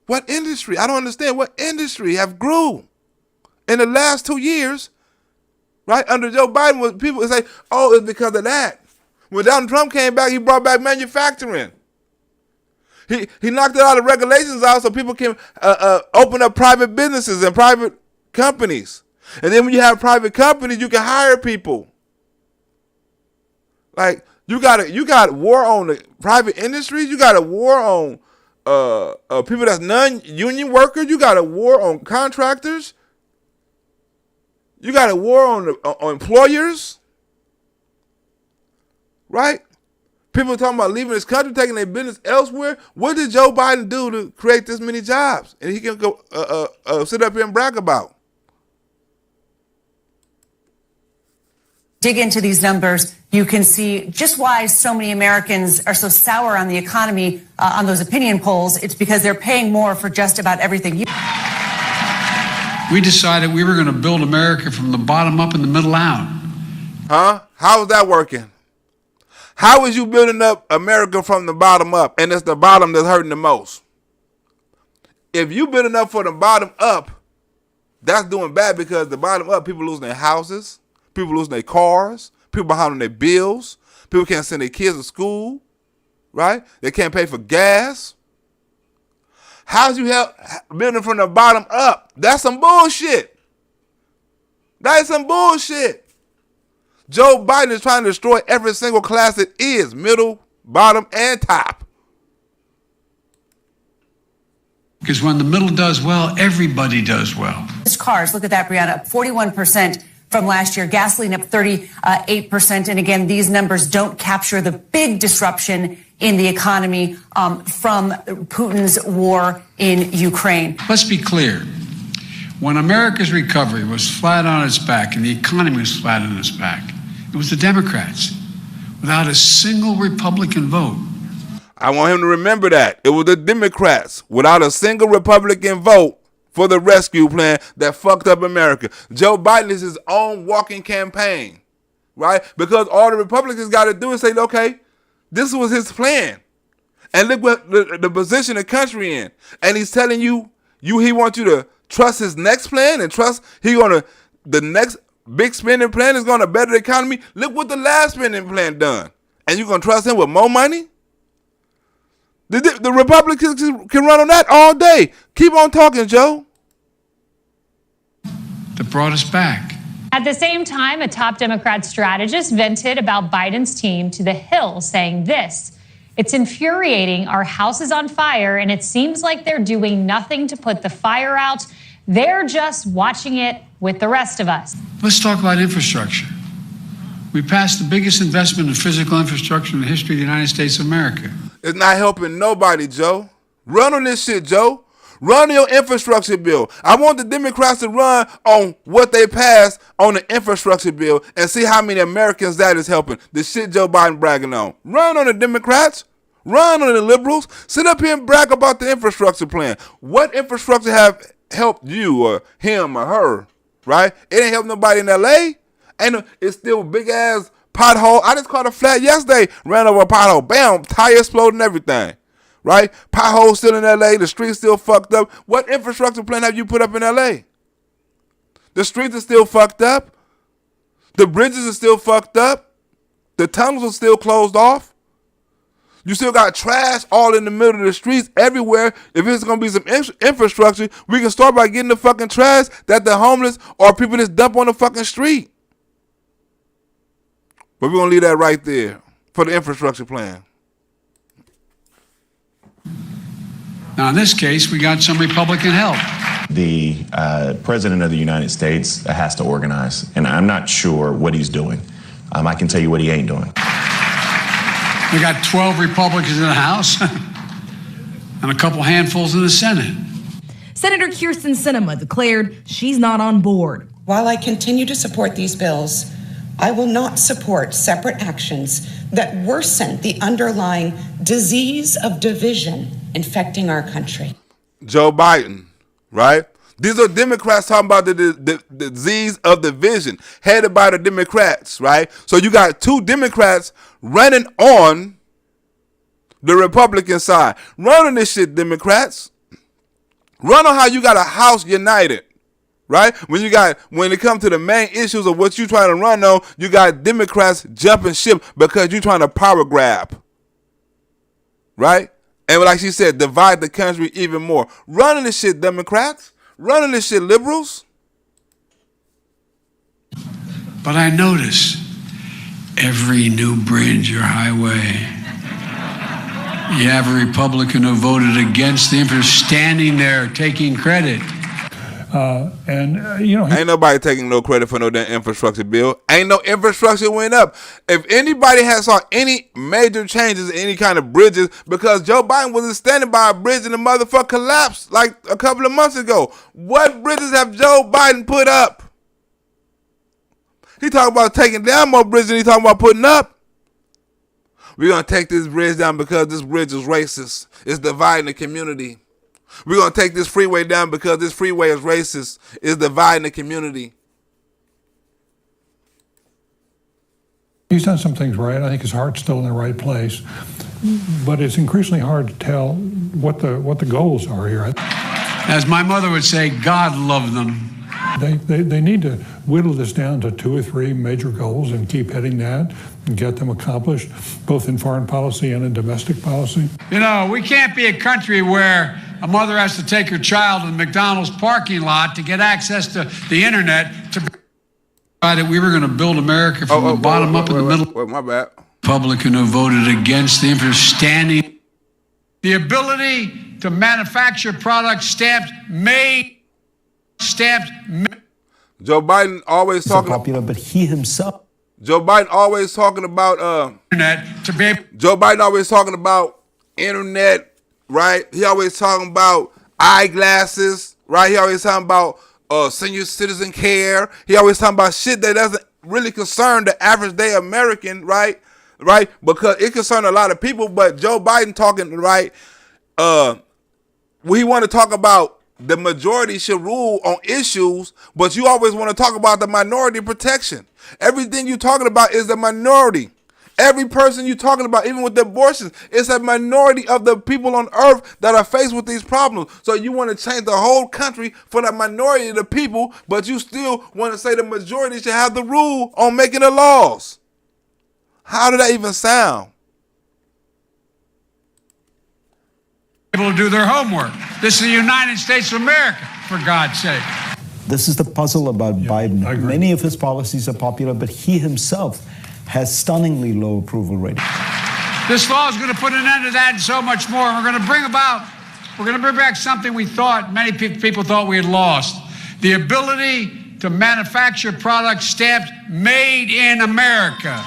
What industry? I don't understand. What industry have grew in the last 2 years, right? Under Joe Biden, people say, oh, it's because of that. When Donald Trump came back, he brought back manufacturing. He knocked all the regulations out so people can open up private businesses and private companies. And then when you have private companies, you can hire people. Like you got war on the private industries. You got a war on people that's non-union workers. You got a war on contractors. You got a war on employers. Right? People talking about leaving this country, taking their business elsewhere. What did Joe Biden do to create this many jobs? And he can go sit up here and brag about. dig into these numbers, you can see just why so many Americans are so sour on the economy on those opinion polls. It's because they're paying more for just about everything. We decided we were going to build America from the bottom up and the middle out. Huh? How is that working? How is you building up America from the bottom up, and it's the bottom that's hurting the most? If you building up for the bottom up, that's doing bad, because the bottom up, people losing their houses, people losing their cars, people behind on their bills, people can't send their kids to school, right? They can't pay for gas. How's you help building from the bottom up? That's some bullshit. That is some bullshit. Joe Biden is trying to destroy every single class it is, middle, bottom, and top. Because when the middle does well, everybody does well. Cars, look at that, Brianna, up 41% from last year. Gasoline up 38%. And again, these numbers don't capture the big disruption in the economy from Putin's war in Ukraine. Let's be clear. When America's recovery was flat on its back and the economy was flat on its back, it was the Democrats, without a single Republican vote. I want him to remember that. It was the Democrats, without a single Republican vote, for the rescue plan that fucked up America. Joe Biden is his own walking campaign, right? Because all the Republicans got to do is say, okay, this was his plan. And look what the position the country in. And he's telling you he wants you to trust his next plan and trust the next big spending plan is going to better the economy. Look what the last spending plan done. And you're going to trust him with more money? The Republicans can run on that all day. Keep on talking, Joe. That brought us back. At the same time, a top Democrat strategist vented about Biden's team to The Hill, saying this: "It's infuriating. Our house is on fire, and it seems like they're doing nothing to put the fire out. They're just watching it with the rest of us." Let's talk about infrastructure. We passed the biggest investment in physical infrastructure in the history of the United States of America. It's not helping nobody, Joe. Run on this shit, Joe. Run your infrastructure bill. I want the Democrats to run on what they passed on the infrastructure bill and see how many Americans that is helping. The shit Joe Biden bragging on. Run on the Democrats. Run on the liberals. Sit up here and brag about the infrastructure plan. What infrastructure have helped you or him or her, right? It ain't helped nobody in L.A. It's still big ass pothole. I just caught a flat yesterday. Ran over a pothole. Bam. Tire exploding, everything. Right? Potholes still in L.A. The streets still fucked up. What infrastructure plan have you put up in L.A.? The streets are still fucked up. The bridges are still fucked up. The tunnels are still closed off. You still got trash all in the middle of the streets everywhere. If it's going to be some infrastructure, we can start by getting the fucking trash that the homeless or people just dump on the fucking street. But we're going to leave that right there for the infrastructure plan. Now, in this case, we got some Republican help. The president of the United States has to organize, and I'm not sure what he's doing. I can tell you what he ain't doing. We got 12 Republicans in the House and a couple handfuls in the Senate. Senator Kyrsten Sinema declared she's not on board. While I continue to support these bills, I will not support separate actions that worsen the underlying disease of division infecting our country. Joe Biden, right? These are Democrats talking about the disease of division, headed by the Democrats, right? So you got two Democrats running on the Republican side. Run on this shit, Democrats. Run on how you got a house united, right? When it comes to the main issues of what you're trying to run on, you got Democrats jumping ship because you're trying to power grab, right? And like she said, divide the country even more. Running this shit, Democrats. Running this shit, liberals. But I notice every new bridge or highway, you have a Republican who voted against the infrastructure standing there taking credit. Ain't nobody taking no credit for no damn infrastructure bill. Ain't no infrastructure went up. If anybody has saw any major changes in any kind of bridges, because Joe Biden wasn't standing by a bridge and the motherfucker collapsed like a couple of months ago. What bridges have Joe Biden put up? He talking about taking down more bridges than he talking about putting up. We're going to take this bridge down because this bridge is racist. It's dividing the community. We're going to take this freeway down because this freeway is racist. It's dividing the community. He's done some things right. I think his heart's still in the right place. But it's increasingly hard to tell what the goals are here. As my mother would say, God love them. They need to whittle this down to 2 or 3 major goals and keep hitting that and get them accomplished, both in foreign policy and in domestic policy. You know, we can't be a country where a mother has to take her child to the McDonald's parking lot to get access to the internet to that we were going to build America from the bottom up in the middle. My bad. Republican who voted against the standing. The ability to manufacture products stamped made. Joe Biden always talking popular, but he himself. Joe Biden always talking about internet to be. Joe Biden always talking about internet, right? He always talking about eyeglasses, right? He always talking about senior citizen care. He always talking about shit that doesn't really concern the average day American, right? Right? Because it concerns a lot of people, but Joe Biden talking, right? We want to talk about the majority should rule on issues, but you always want to talk about the minority protection. Everything you're talking about is the minority. Every person you're talking about, even with the abortions, it's a minority of the people on earth that are faced with these problems. So you want to change the whole country for the minority of the people, but you still want to say the majority should have the rule on making the laws. How did that even sound? Able to do their homework. This is the United States of America, for God's sake. This is the puzzle about Biden. Many of his policies are popular, but he himself has stunningly low approval rating. This law is going to put an end to that and so much more. We're going to bring back something we thought, many people thought we had lost. The ability to manufacture products stamped made in America.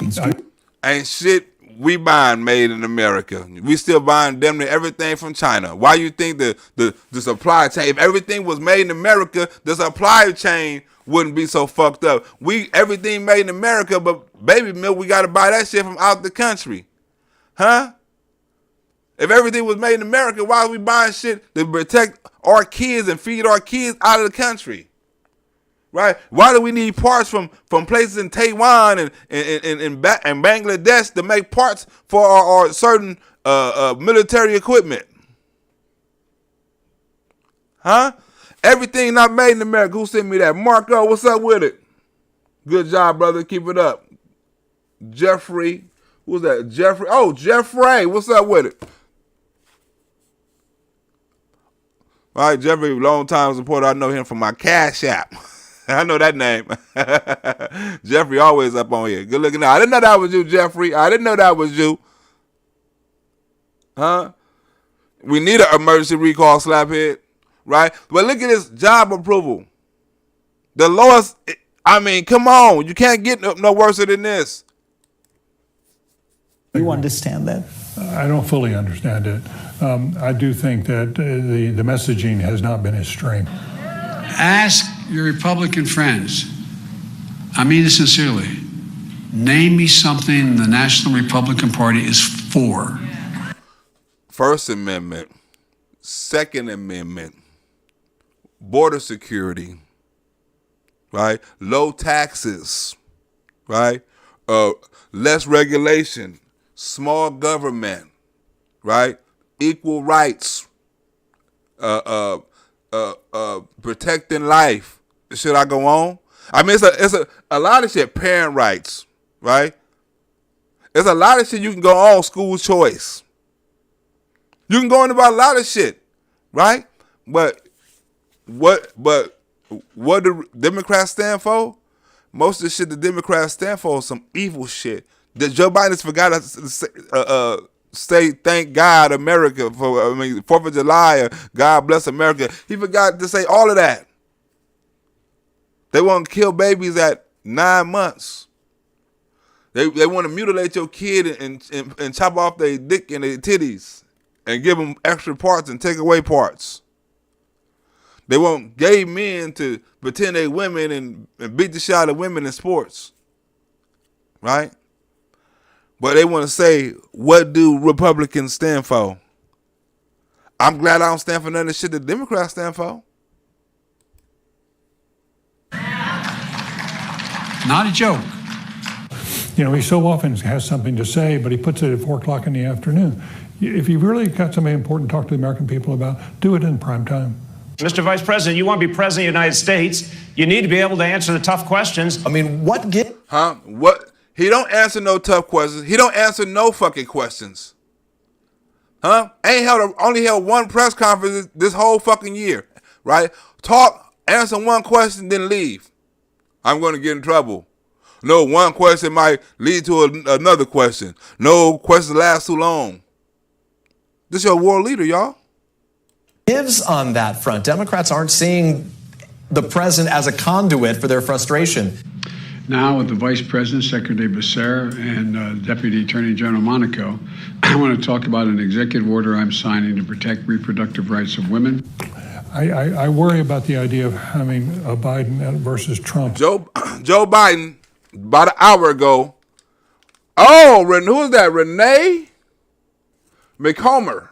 Ain't shit we buying made in America. We still buying damn near everything from China. Why you think the supply chain, if everything was made in America, the supply chain wouldn't be so fucked up. Everything made in America, but baby milk, we got to buy that shit from out the country. Huh? If everything was made in America, why are we buying shit to protect our kids and feed our kids out of the country? Right? Why do we need parts from places in Taiwan and Bangladesh to make parts for our certain military equipment? Huh? Everything not made in America. Who sent me that? Marco, what's up with it? Good job, brother. Keep it up. Jeffrey. Who's that? Jeffrey. Oh, Jeffrey. What's up with it? All right, Jeffrey, long time supporter. I know him from my Cash App. I know that name. Jeffrey always up on here. Good looking out. I didn't know that was you, Jeffrey. I didn't know that was you. Huh? We need an emergency recall, slaphead. Right? But look at this job approval. The lowest, I mean, come on. You can't get no worse than this. You understand that? I don't fully understand it. I do think that the messaging has not been extreme. Ask your Republican friends, I mean it sincerely, name me something the National Republican Party is for. First Amendment, Second Amendment, border security, right? Low taxes, right? Less regulation, small government, right? Equal rights, protecting life. Should I go on? I mean, it's a lot of shit. Parent rights, right? There's a lot of shit you can go on. School choice. You can go on about a lot of shit, right? But what do Democrats stand for? Most of the shit the Democrats stand for is some evil shit. That Joe Biden has forgot to say thank God America for 4th of July or God bless America. He forgot to say all of that. They want to kill babies at 9 months. They want to mutilate your kid and chop off their dick and their titties and give them extra parts and take away parts. They want gay men to pretend they women and beat the shit out of women in sports. right? But they want to say, what do Republicans stand for? I'm glad I don't stand for none of the shit that Democrats stand for. Not a joke. You know, he so often has something to say, but he puts it at 4 o'clock in the afternoon. If you've really got something important to talk to the American people about, do it in prime time. Mr. Vice President, you want to be president of the United States, you need to be able to answer the tough questions. I mean, what get? Huh? What? He don't answer no tough questions. He don't answer no fucking questions. Huh? Only held one press conference this whole fucking year, right? Talk, answer one question, then leave. I'm going to get in trouble. No, one question might lead to another question. No question lasts too long. This your world leader, y'all. Gives on that front. Democrats aren't seeing the president as a conduit for their frustration. Now, with the Vice President, Secretary Becerra, and Deputy Attorney General Monaco, I want to talk about an executive order I'm signing to protect reproductive rights of women. I worry about the idea of having a Biden versus Trump. Joe Biden, about an hour ago. Oh, who is that? Renee McComber.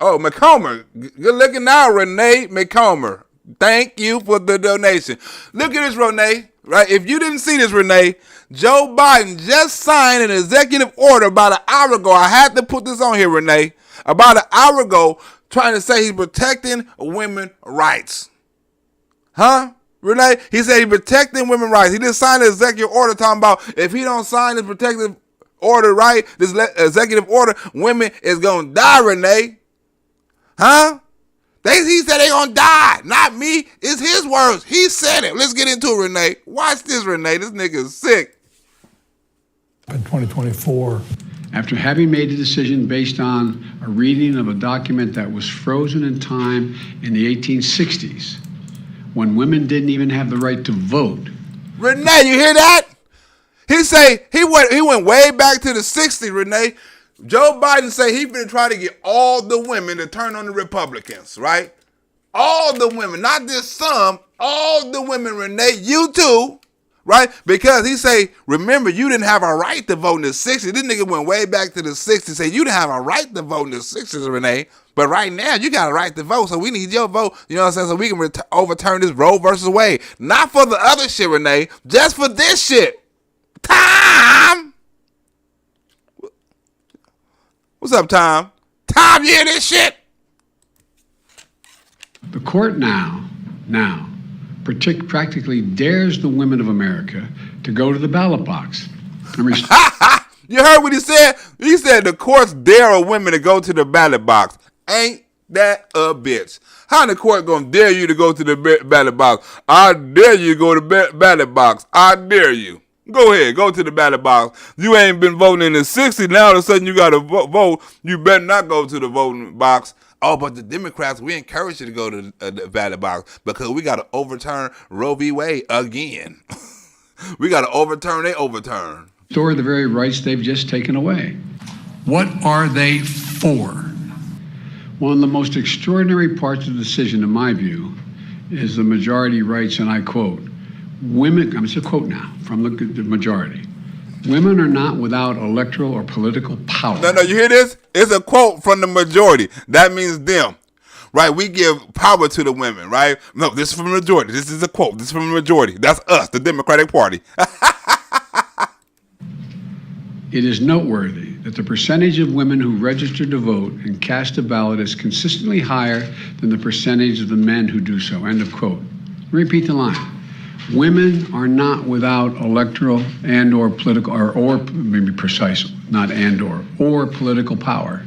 McComber. Good looking now, Renee McComber. Thank you for the donation. Look at this, Renee. Right? If you didn't see this, Renee, Joe Biden just signed an executive order about an hour ago. I had to put this on here, Renee. About an hour ago, trying to say he's protecting women's rights. Huh? Renee? He said he's protecting women's rights. He just signed an executive order talking about if he don't sign this protective order, right, this executive order, women is going to die, Renee. Huh? He said they going to die. Not me. It's his words. He said it. Let's get into it, Renee. Watch this, Renee. This nigga is sick. In 2024. After having made a decision based on a reading of a document that was frozen in time in the 1860s, when women didn't even have the right to vote. Renee, you hear that? He say he went way back to the 60s, Renee. Joe Biden say he been trying to get all the women to turn on the Republicans, right? All the women, not just some, all the women, Renee, you too, right? Because he say, remember, you didn't have a right to vote in the 60s. This nigga went way back to the 60s, say you didn't have a right to vote in the 60s, Renee. But right now, you got a right to vote, so we need your vote, you know what I'm saying, so we can overturn this Roe versus Wade. Not for the other shit, Renee, just for this shit. Tom! What's up, Tom? Tom, you hear this shit? The court now practically dares the women of America to go to the ballot box. You heard what he said? He said the courts dare women to go to the ballot box. Ain't that a bitch? How the court gonna dare you to go to the ballot box? I dare you to go to the ballot box. I dare you. Go ahead, go to the ballot box. You ain't been voting in the 60s. Now all of a sudden you got to vote. You better not go to the voting box. Oh, but the Democrats, we encourage you to go to the ballot box because we got to overturn Roe v. Wade again. We got to overturn they overturn. Restore the very rights they've just taken away. What are they for? One of the most extraordinary parts of the decision, in my view, is the majority writes, and I quote, women, it's a quote now from the majority, women are not without electoral or political power. No, you hear this? It's a quote from the majority. That means them, right? We give power to the women, right? No, this is from the majority. This is a quote. This is from the majority. That's us, the Democratic Party. It is noteworthy that the percentage of women who register to vote and cast a ballot is consistently higher than the percentage of the men who do so. End of quote. Repeat the line. Women are not without electoral and or political, or maybe precise, not and or political power.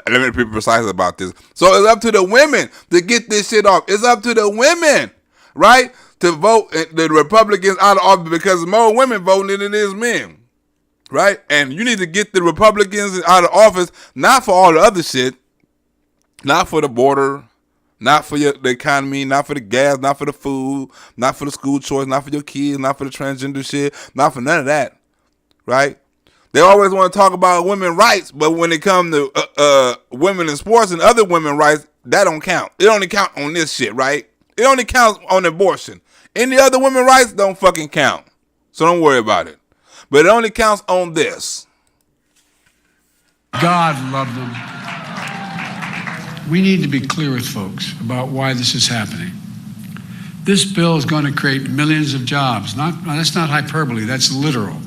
Let me be precise about this. So it's up to the women to get this shit off. It's up to the women, right, to vote the Republicans out of office because more women voting than it is men, right? And you need to get the Republicans out of office, not for all the other shit, not for the border, not for the economy, not for the gas, not for the food, not for the school choice, not for your kids, not for the transgender shit, not for none of that, right? They always want to talk about women's rights, but when it comes to women in sports and other women's rights, that don't count. It only count on this shit, right? It only counts on abortion. Any other women's rights don't fucking count. So don't worry about it. But it only counts on this. God loved them. We need to be clear with folks about why this is happening. This bill is going to create millions of jobs. That's not hyperbole, that's literal.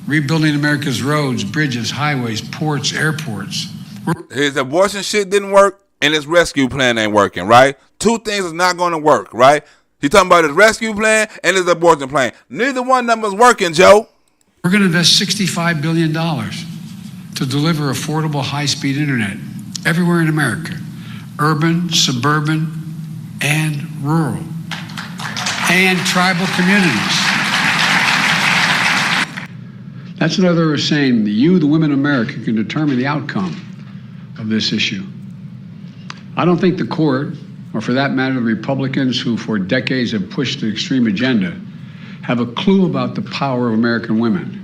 Rebuilding America's roads, bridges, highways, ports, airports. His abortion shit didn't work, and his rescue plan ain't working, right? Two things is not going to work, right? He's talking about his rescue plan and his abortion plan. Neither one of them is working, Joe. We're going to invest $65 billion to deliver affordable high-speed internet everywhere in America, urban, suburban, and rural, and tribal communities. That's another way of saying that you, the women of America, can determine the outcome of this issue. I don't think the court, or for that matter, the Republicans who for decades have pushed the extreme agenda, have a clue about the power of American women.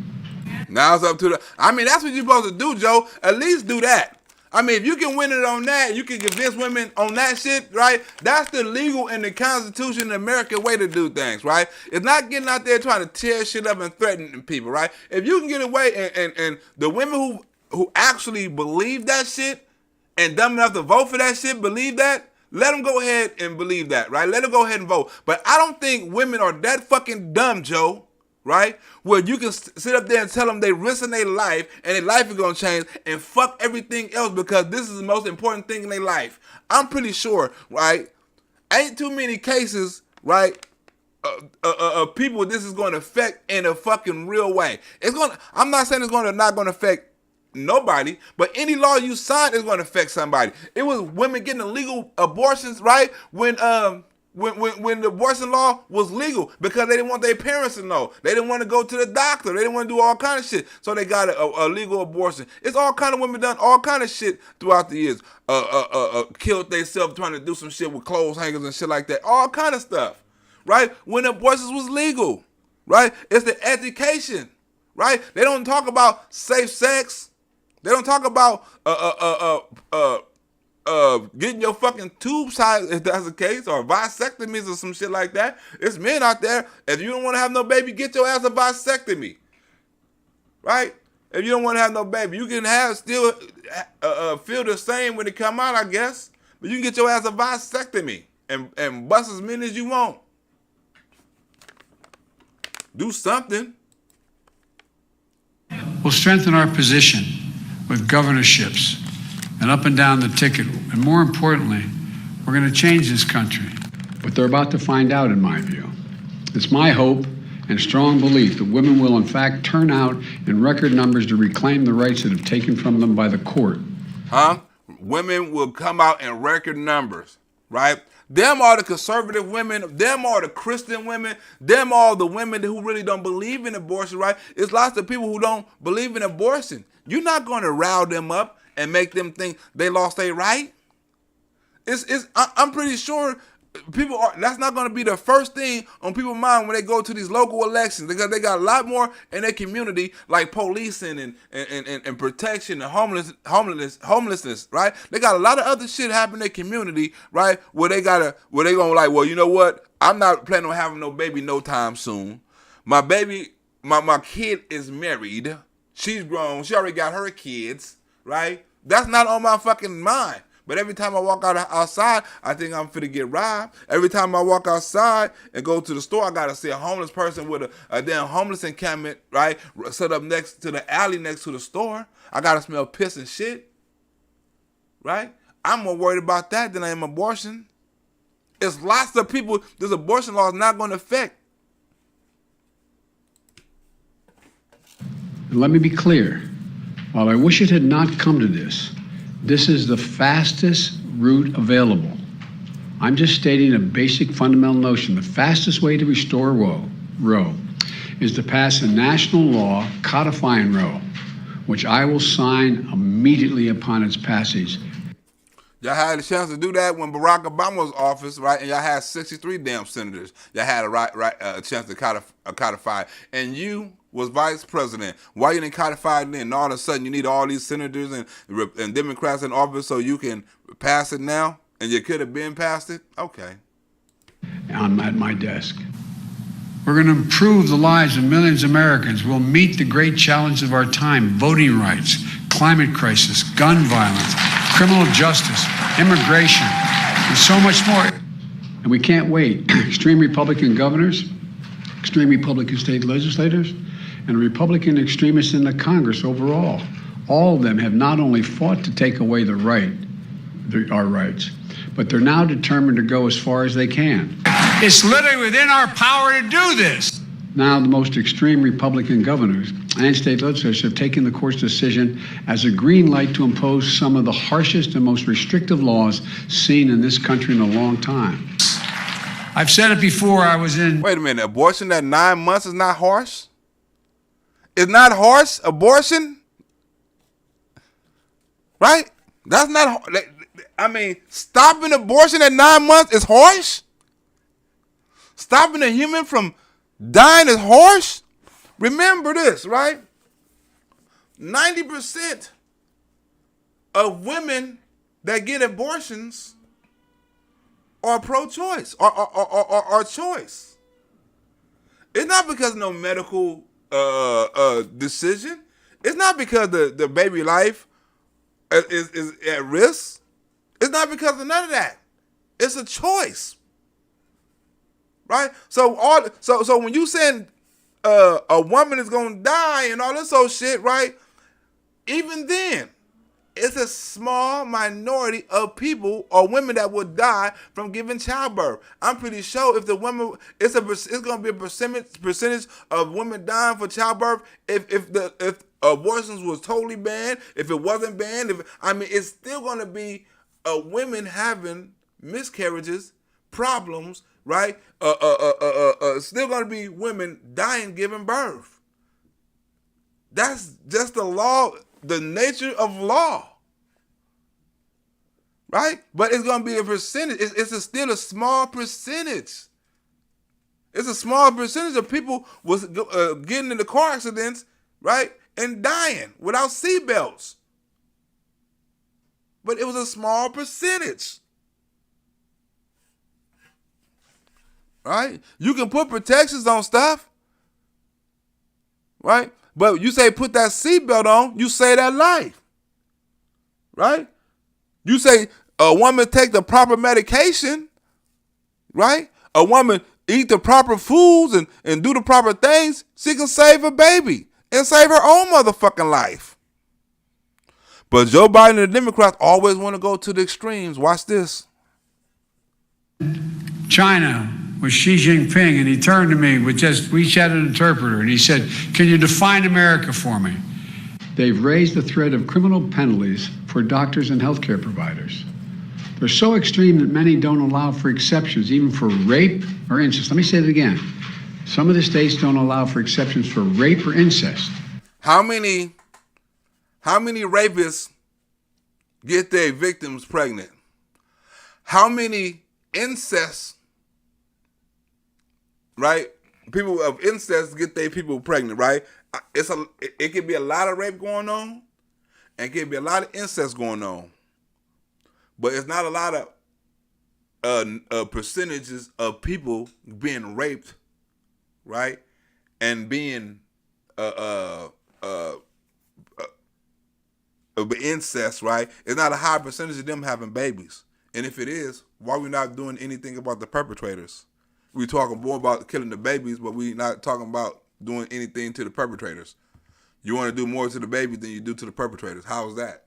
Now it's up to that's what you're supposed to do, Joe. At least do that. I mean, if you can win it on that, you can convince women on that shit, right? That's the legal and the Constitution and American way to do things, right? It's not getting out there trying to tear shit up and threatening people, right? If you can get away and the women who actually believe that shit and dumb enough to vote for that shit, believe that, let them go ahead and believe that, right? Let them go ahead and vote. But I don't think women are that fucking dumb, Joe, right? Where you can sit up there and tell them they risking their life and their life is going to change and fuck everything else because this is the most important thing in their life. I'm pretty sure, right? Ain't too many cases, right, of people this is going to affect in a fucking real way. I'm not saying it's not going to affect nobody, but any law you sign is going to affect somebody. It was women getting illegal abortions, right? When the abortion law was legal because they didn't want their parents to know. They didn't want to go to the doctor. They didn't want to do all kind of shit. So they got a legal abortion. It's all kind of women done all kind of shit throughout the years. Killed themselves trying to do some shit with clothes hangers and shit like that. All kind of stuff, right? When abortions was legal, right? It's the education, right? They don't talk about safe sex. They don't talk about getting your fucking tubes tied, if that's the case, or vasectomies or some shit like that. It's men out there. If you don't want to have no baby, get your ass a vasectomy, right? If you don't want to have no baby, you can still feel the same when it come out, I guess. But you can get your ass a vasectomy and bust as many as you want. Do something. We'll strengthen our position with governorships and up and down the ticket. And more importantly, we're going to change this country. What they're about to find out, in my view. It's my hope and strong belief that women will in fact turn out in record numbers to reclaim the rights that have taken from them by the court. Women will come out in record numbers, right? Them are the conservative women. Them are the Christian women. Them are the women who really don't believe in abortion, right? It's lots of people who don't believe in abortion. You're not going to rile them up and make them think they lost their right. I'm pretty sure that's not going to be the first thing on people's mind when they go to these local elections, because they got a lot more in their community, like policing and protection and homelessness, right? They got a lot of other shit happening in their community, right? Where they gonna like, well, you know what? I'm not planning on having no baby no time soon. My baby, my kid is married. She's grown. She already got her kids, right? That's not on my fucking mind. But every time I walk outside, I think I'm finna get robbed. Every time I walk outside and go to the store, I gotta see a homeless person with a damn homeless encampment, right? Set up next to the alley next to the store. I gotta smell piss and shit, right? I'm more worried about that than I am abortion. It's lots of people this abortion law is not gonna affect. And let me be clear. While I wish it had not come to this is the fastest route available. I'm just stating a basic fundamental notion. The fastest way to restore Roe is to pass a national law codifying Roe, which I will sign immediately upon its passage. Y'all had a chance to do that when Barack Obama was in office, right? And y'all had 63 damn senators. Y'all had a chance to codify. And you was vice president. Why you didn't codify it then? And all of a sudden you need all these senators and Democrats in office so you can pass it now? And you could have been passed it? Okay. I'm at my desk. We're going to improve the lives of millions of Americans. We'll meet the great challenge of our time: voting rights, climate crisis, gun violence, criminal justice, immigration, and so much more. And we can't wait. Extreme Republican governors, extreme Republican state legislators, and Republican extremists in the Congress overall, all of them have not only fought to take away our rights, but they're now determined to go as far as they can. It's literally within our power to do this. Now the most extreme Republican governors and state legislators have taken the court's decision as a green light to impose some of the harshest and most restrictive laws seen in this country in a long time. I've said it before. Wait a minute. Abortion at 9 months is not harsh? It's not harsh? Abortion? Right? That's not. I mean, stopping abortion at 9 months is harsh? Stopping a human from dying is harsh? Remember this, right? 90% of women that get abortions are pro-choice or choice. It's not because of no medical decision. It's not because the baby life is at risk. It's not because of none of that. It's a choice, right? So when you saying a woman is gonna die and all this old shit, right? Even then, it's a small minority of people or women that will die from giving childbirth. I'm pretty sure if the women, it's gonna be a percentage of women dying for childbirth if abortions was totally banned, if it wasn't banned, it's still gonna be women having miscarriages, problems, right? Still gonna be women dying giving birth. That's just the law, the nature of law, right? But it's gonna be a percentage. It's still a small percentage. It's a small percentage of people was getting into car accidents, right, and dying without seatbelts. But it was a small percentage, right? You can put protections on stuff, right? But you say put that seatbelt on, you save that life, right? You say a woman take the proper medication, right? A woman eat the proper foods and do the proper things, she can save a baby and save her own motherfucking life. But Joe Biden and the Democrats always want to go to the extremes. Watch this. China with Xi Jinping, and he turned to me with just, we had an interpreter, and he said, "Can you define America for me?" They've raised the threat of criminal penalties for doctors and healthcare providers. They're so extreme that many don't allow for exceptions, even for rape or incest. Let me say it again. Some of the states don't allow for exceptions for rape or incest. How many rapists get their victims pregnant? How many incest, right? People of incest get their people pregnant, right? It could be a lot of rape going on, and it could be a lot of incest going on, but it's not a lot of percentages of people being raped, right, and being incest, right? It's not a high percentage of them having babies. And if it is, why are we not doing anything about the perpetrators? We're talking more about killing the babies, but we're not talking about doing anything to the perpetrators. You want to do more to the babies than you do to the perpetrators. How is that?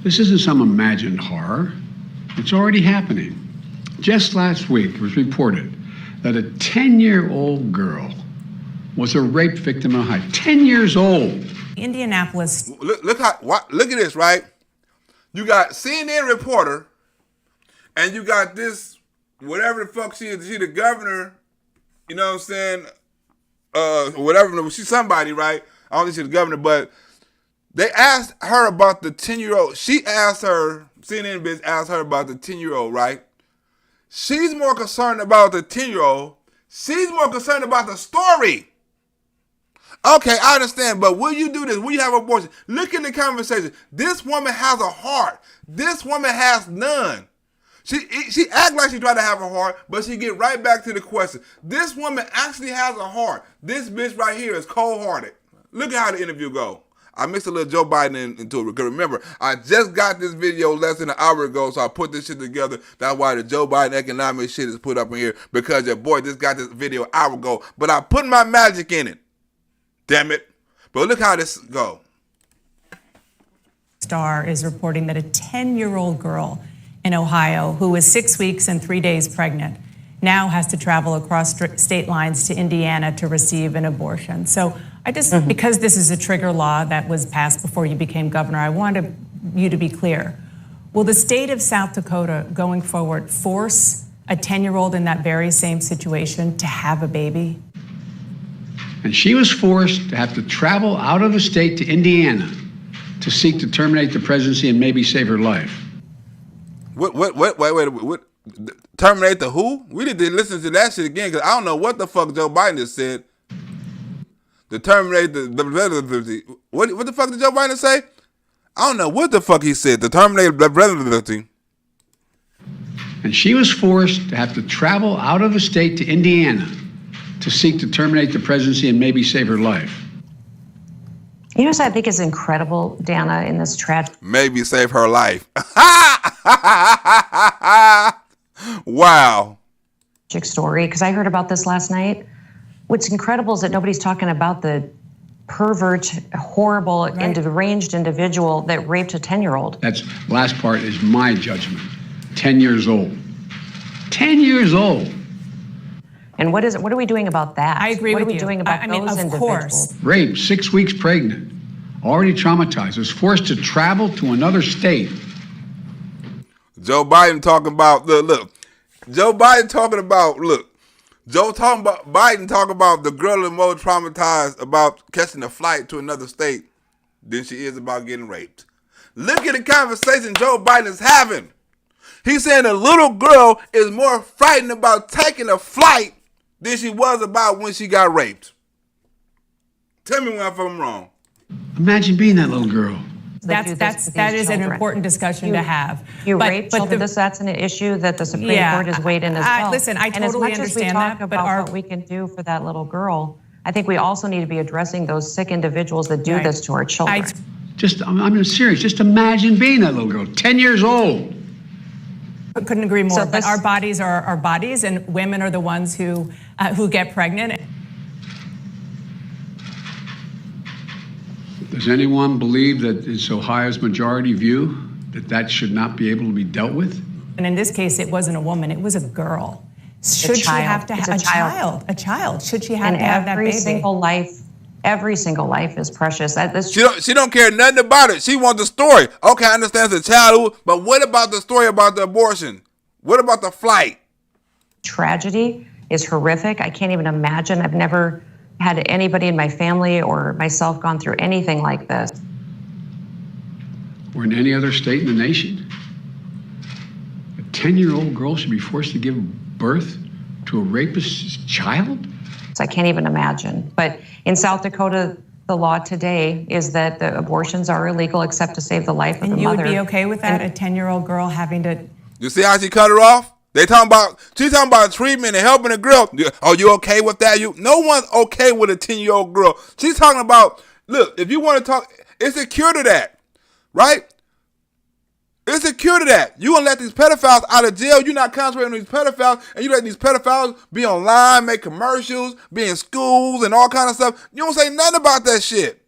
This isn't some imagined horror. It's already happening. Just last week, it was reported that a 10-year-old girl was a rape victim in Ohio. 10 years old. Indianapolis. Look at this, right? You got CNN reporter, and you got this, whatever the fuck she is, she the governor, you know what I'm saying? Whatever, she's somebody, right? I don't think she's the governor, but they asked her about the 10-year-old. CNN bitch asked her about the 10-year-old, right? She's more concerned about the 10-year-old. She's more concerned about the story. Okay, I understand, but will you do this? Will you have abortion? Look at the conversation. This woman has a heart. This woman has none. She act like she tried to have a heart, but she get right back to the question. This woman actually has a heart. This bitch right here is cold-hearted. Look at how the interview go. I mixed a little Joe Biden into it. Because remember, I just got this video less than an hour ago, so I put this shit together. That's why the Joe Biden economic shit is put up in here, because your boy just got this video an hour ago. But I put my magic in it. Damn it. But look how this go. Star is reporting that a 10-year-old girl in Ohio who was 6 weeks and 3 days pregnant now has to travel across state lines to Indiana to receive an abortion. So I just, because this is a trigger law that was passed before you became governor, I wanted you to be clear. Will the state of South Dakota going forward force a 10-year-old in that very same situation to have a baby? And she was forced to have to travel out of the state to Indiana to seek to terminate the presidency and maybe save her life. Wait. Terminate the who? We need to listen to that shit again, because I don't know what the fuck Joe Biden just said. To terminate the what the fuck did Joe Biden say? I don't know what the fuck he said. To terminate the presidency. And she was forced to have to travel out of the state to Indiana to seek to terminate the presidency and maybe save her life. You know what I think is incredible, Dana, in this tragic... Maybe save her life. Wow. ...story, because I heard about this last night. What's incredible is that nobody's talking about the pervert, horrible, deranged individual that raped a 10-year-old. That's last part is my judgment. 10 years old. 10 years old. And what are we doing about that? I agree with you. What are we doing about those individuals? Course. Raped, 6 weeks pregnant, already traumatized, was forced to travel to another state. Joe Biden talking about, look. Joe Biden talking about, Biden talking about the girl is more traumatized about catching a flight to another state than she is about getting raped. Look at the conversation Joe Biden is having. He's saying a little girl is more frightened about taking a flight than she was about when she got raped. Tell me if I'm wrong. Imagine being that little girl. That is an important discussion to have. Rape children, that's an issue that the Supreme Court has weighed in as well. Listen, I totally understand that, but what we can do for that little girl, I think we also need to be addressing those sick individuals that do this to our children. I'm serious. Just imagine being that little girl, 10 years old. I couldn't agree more. But our bodies are our bodies, and women are the ones who get pregnant. Does anyone believe that it's Ohio's majority view that should not be able to be dealt with? And in this case, it wasn't a woman; it was a girl. Should she have to have a child? A child. Should she have to have that baby? Every single life is precious. She don't care nothing about it. She wants the story. Okay, I understand it's a child, but what about the story about the abortion? What about the flight? Tragedy is horrific. I can't even imagine. I've never had anybody in my family or myself gone through anything like this. Or in any other state in the nation. A 10-year-old girl should be forced to give birth to a rapist's child? I can't even imagine. But in South Dakota, the law today is that the abortions are illegal except to save the life of the mother. And you would be okay with that, a 10-year-old girl having to... You see how she cut her off? She's talking about treatment and helping a girl. Are you okay with that? No one's okay with a 10-year-old girl. She's talking about, look, if you want to talk, it's a cure to that, right? It's a cure to that. You gonna let these pedophiles out of jail. You're not concentrating on these pedophiles, and you let these pedophiles be online, make commercials, be in schools and all kind of stuff. You don't say nothing about that shit.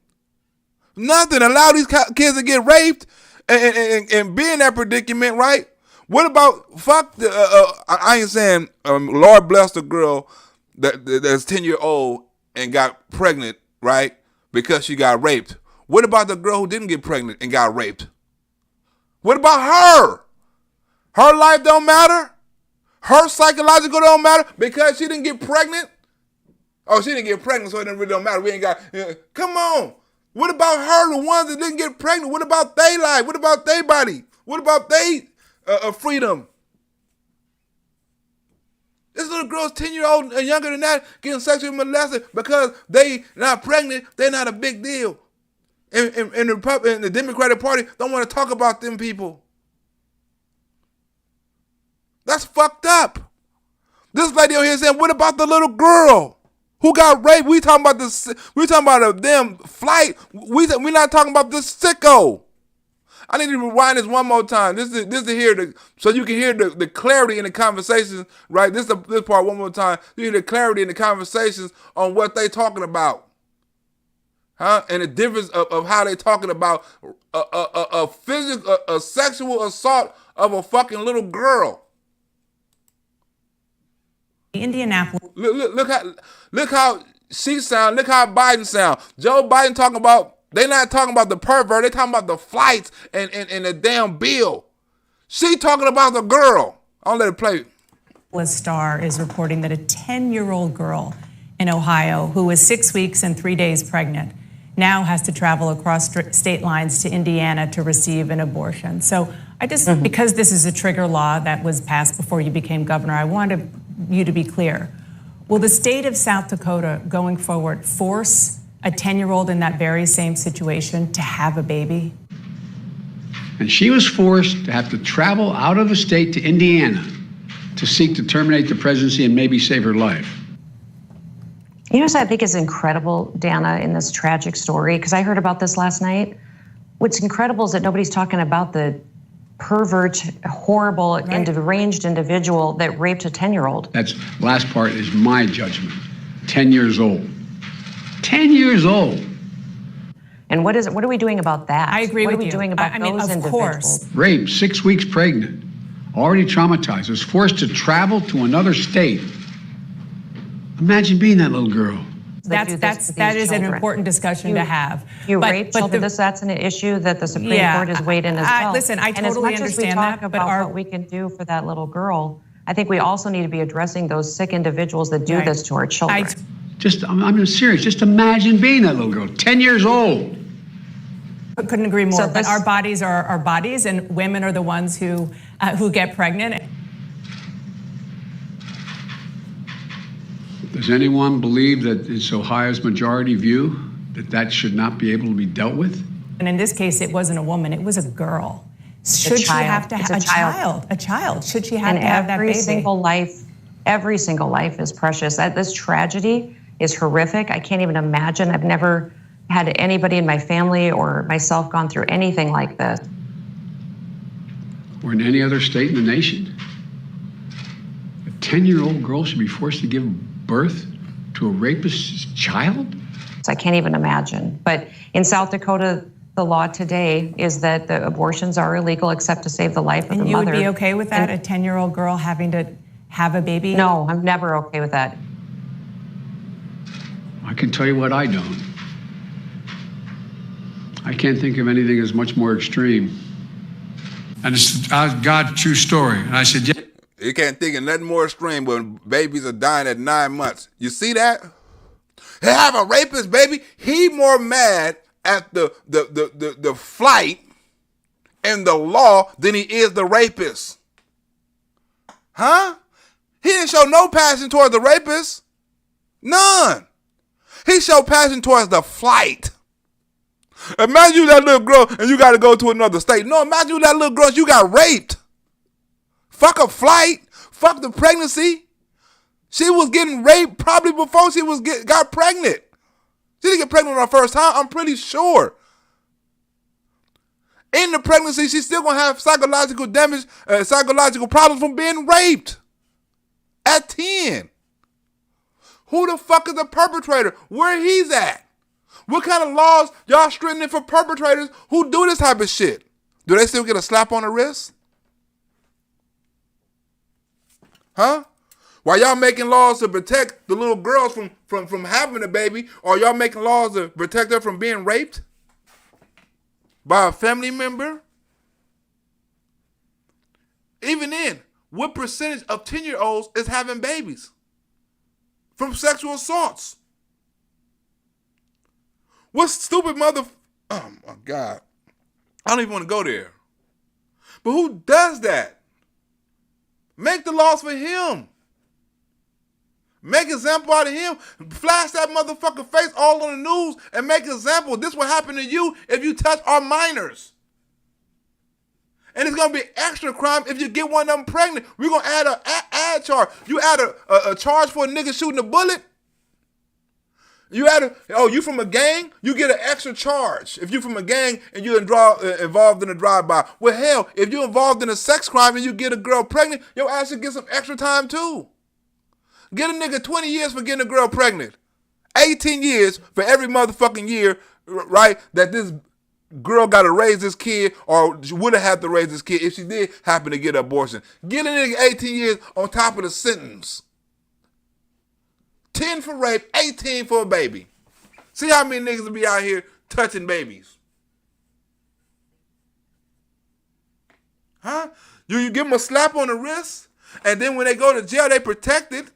Nothing. Allow these kids to get raped and be in that predicament, right? What about I ain't saying Lord bless the girl that's 10-year-old and got pregnant, right? Because she got raped. What about the girl who didn't get pregnant and got raped? What about her? Her life don't matter? Her psychological don't matter because she didn't get pregnant? Oh, she didn't get pregnant, so it really don't matter. We ain't got... come on. What about her, the ones that didn't get pregnant? What about their life? What about their body? What about their freedom? This little girl's 10-year-old and younger than that getting sexually molested because they not pregnant. They're not a big deal. And the Democratic Party don't want to talk about them people. That's fucked up. This lady on here saying, what about the little girl who got raped? We talking about this. We talking about them flight. We not talking about this sicko. I need to rewind this one more time. This is to hear so you can hear the clarity in the conversations, right? This part one more time. You hear the clarity in the conversations on what they talking about, huh? And the difference of how they talking about a physical, a sexual assault of a fucking little girl. Indianapolis. Look how she sound. Look how Biden sound. Joe Biden talking about. They not talking about the pervert. They talking about the flights and the damn bill. She talking about the girl. I'll let it play. Star is reporting that a 10-year-old girl in Ohio who was 6 weeks and 3 days pregnant now has to travel across state lines to Indiana to receive an abortion. So I just, because this is a trigger law that was passed before you became governor, I wanted you to be clear. Will the state of South Dakota going forward force a 10-year-old in that very same situation to have a baby? And she was forced to have to travel out of the state to Indiana to seek to terminate the presidency and maybe save her life. You know what I think is incredible, Dana, in this tragic story? Because I heard about this last night. What's incredible is that nobody's talking about the pervert, horrible, deranged individual that raped a 10-year-old. That's last part is my judgment. 10 years old. 10 years old. And what are we doing about that? I agree with you. What are we doing about those individuals? Course. Raped, 6 weeks pregnant, already traumatized, was forced to travel to another state. Imagine being that little girl. That is an important discussion to have. You rape children. That's an issue that the Supreme Court has weighed in as well. Listen, I totally understand that, but what we can do for that little girl, I think we also need to be addressing those sick individuals that do this to our children. I'm serious. Just imagine being that little girl, 10 years old. I couldn't agree more. But our bodies are our bodies, and women are the ones who get pregnant. Does anyone believe that it's Ohio's majority view that should not be able to be dealt with? And in this case, it wasn't a woman; it was a girl. Should she have to have a child? A child. Should she have to have that baby? Every single life is precious. This tragedy is horrific. I can't even imagine. I've never had anybody in my family or myself gone through anything like this. Or in any other state in the nation. A 10-year-old girl should be forced to give birth to a rapist's child? So I can't even imagine. But in South Dakota, the law today is that the abortions are illegal except to save the life of the mother. And you would be okay with that, a 10-year-old girl having to have a baby? No, I'm never okay with that. I can tell you what I don't. I can't think of anything as much more extreme. And it's God's true story. And I said, yeah. You can't think of nothing more extreme when babies are dying at 9 months. You see that? They have a rapist, baby. He more mad at the flight and the law than he is the rapist. Huh? He didn't show no passion towards the rapist. None. He showed passion towards the flight. Imagine you that little girl and you got to go to another state. No, imagine you that little girl and you got raped. Fuck a flight. Fuck the pregnancy. She was getting raped probably before she got pregnant. She didn't get pregnant on her first time, I'm pretty sure. In the pregnancy, she's still going to have psychological damage, psychological problems from being raped. At 10. Who the fuck is the perpetrator? Where he's at? What kind of laws y'all strengthening for perpetrators who do this type of shit? Do they still get a slap on the wrist? Huh? While y'all making laws to protect the little girls from having a baby, or y'all making laws to protect her from being raped by a family member? Even then, what percentage of 10-year-olds is having babies from sexual assaults? What stupid oh my God. I don't even want to go there. But who does that? Make the laws for him. Make an example out of him. Flash that motherfucker face all on the news and make an example. This will happen to you if you touch our minors. And it's gonna be extra crime if you get one of them pregnant. We're gonna add a add charge. You add a charge for a nigga shooting a bullet. You add you from a gang, you get an extra charge. If you from a gang and you're involved in a drive-by. Well, hell, if you're involved in a sex crime and you get a girl pregnant, your ass should get some extra time too. Get a nigga 20 years for getting a girl pregnant. 18 years for every motherfucking year, right, that this girl got to raise this kid or would have had to raise this kid if she did happen to get an abortion. Get a nigga 18 years on top of the sentence. 10 for rape, 18 for a baby. See how many niggas will be out here touching babies. Huh? You give them a slap on the wrist, and then when they go to jail, they protected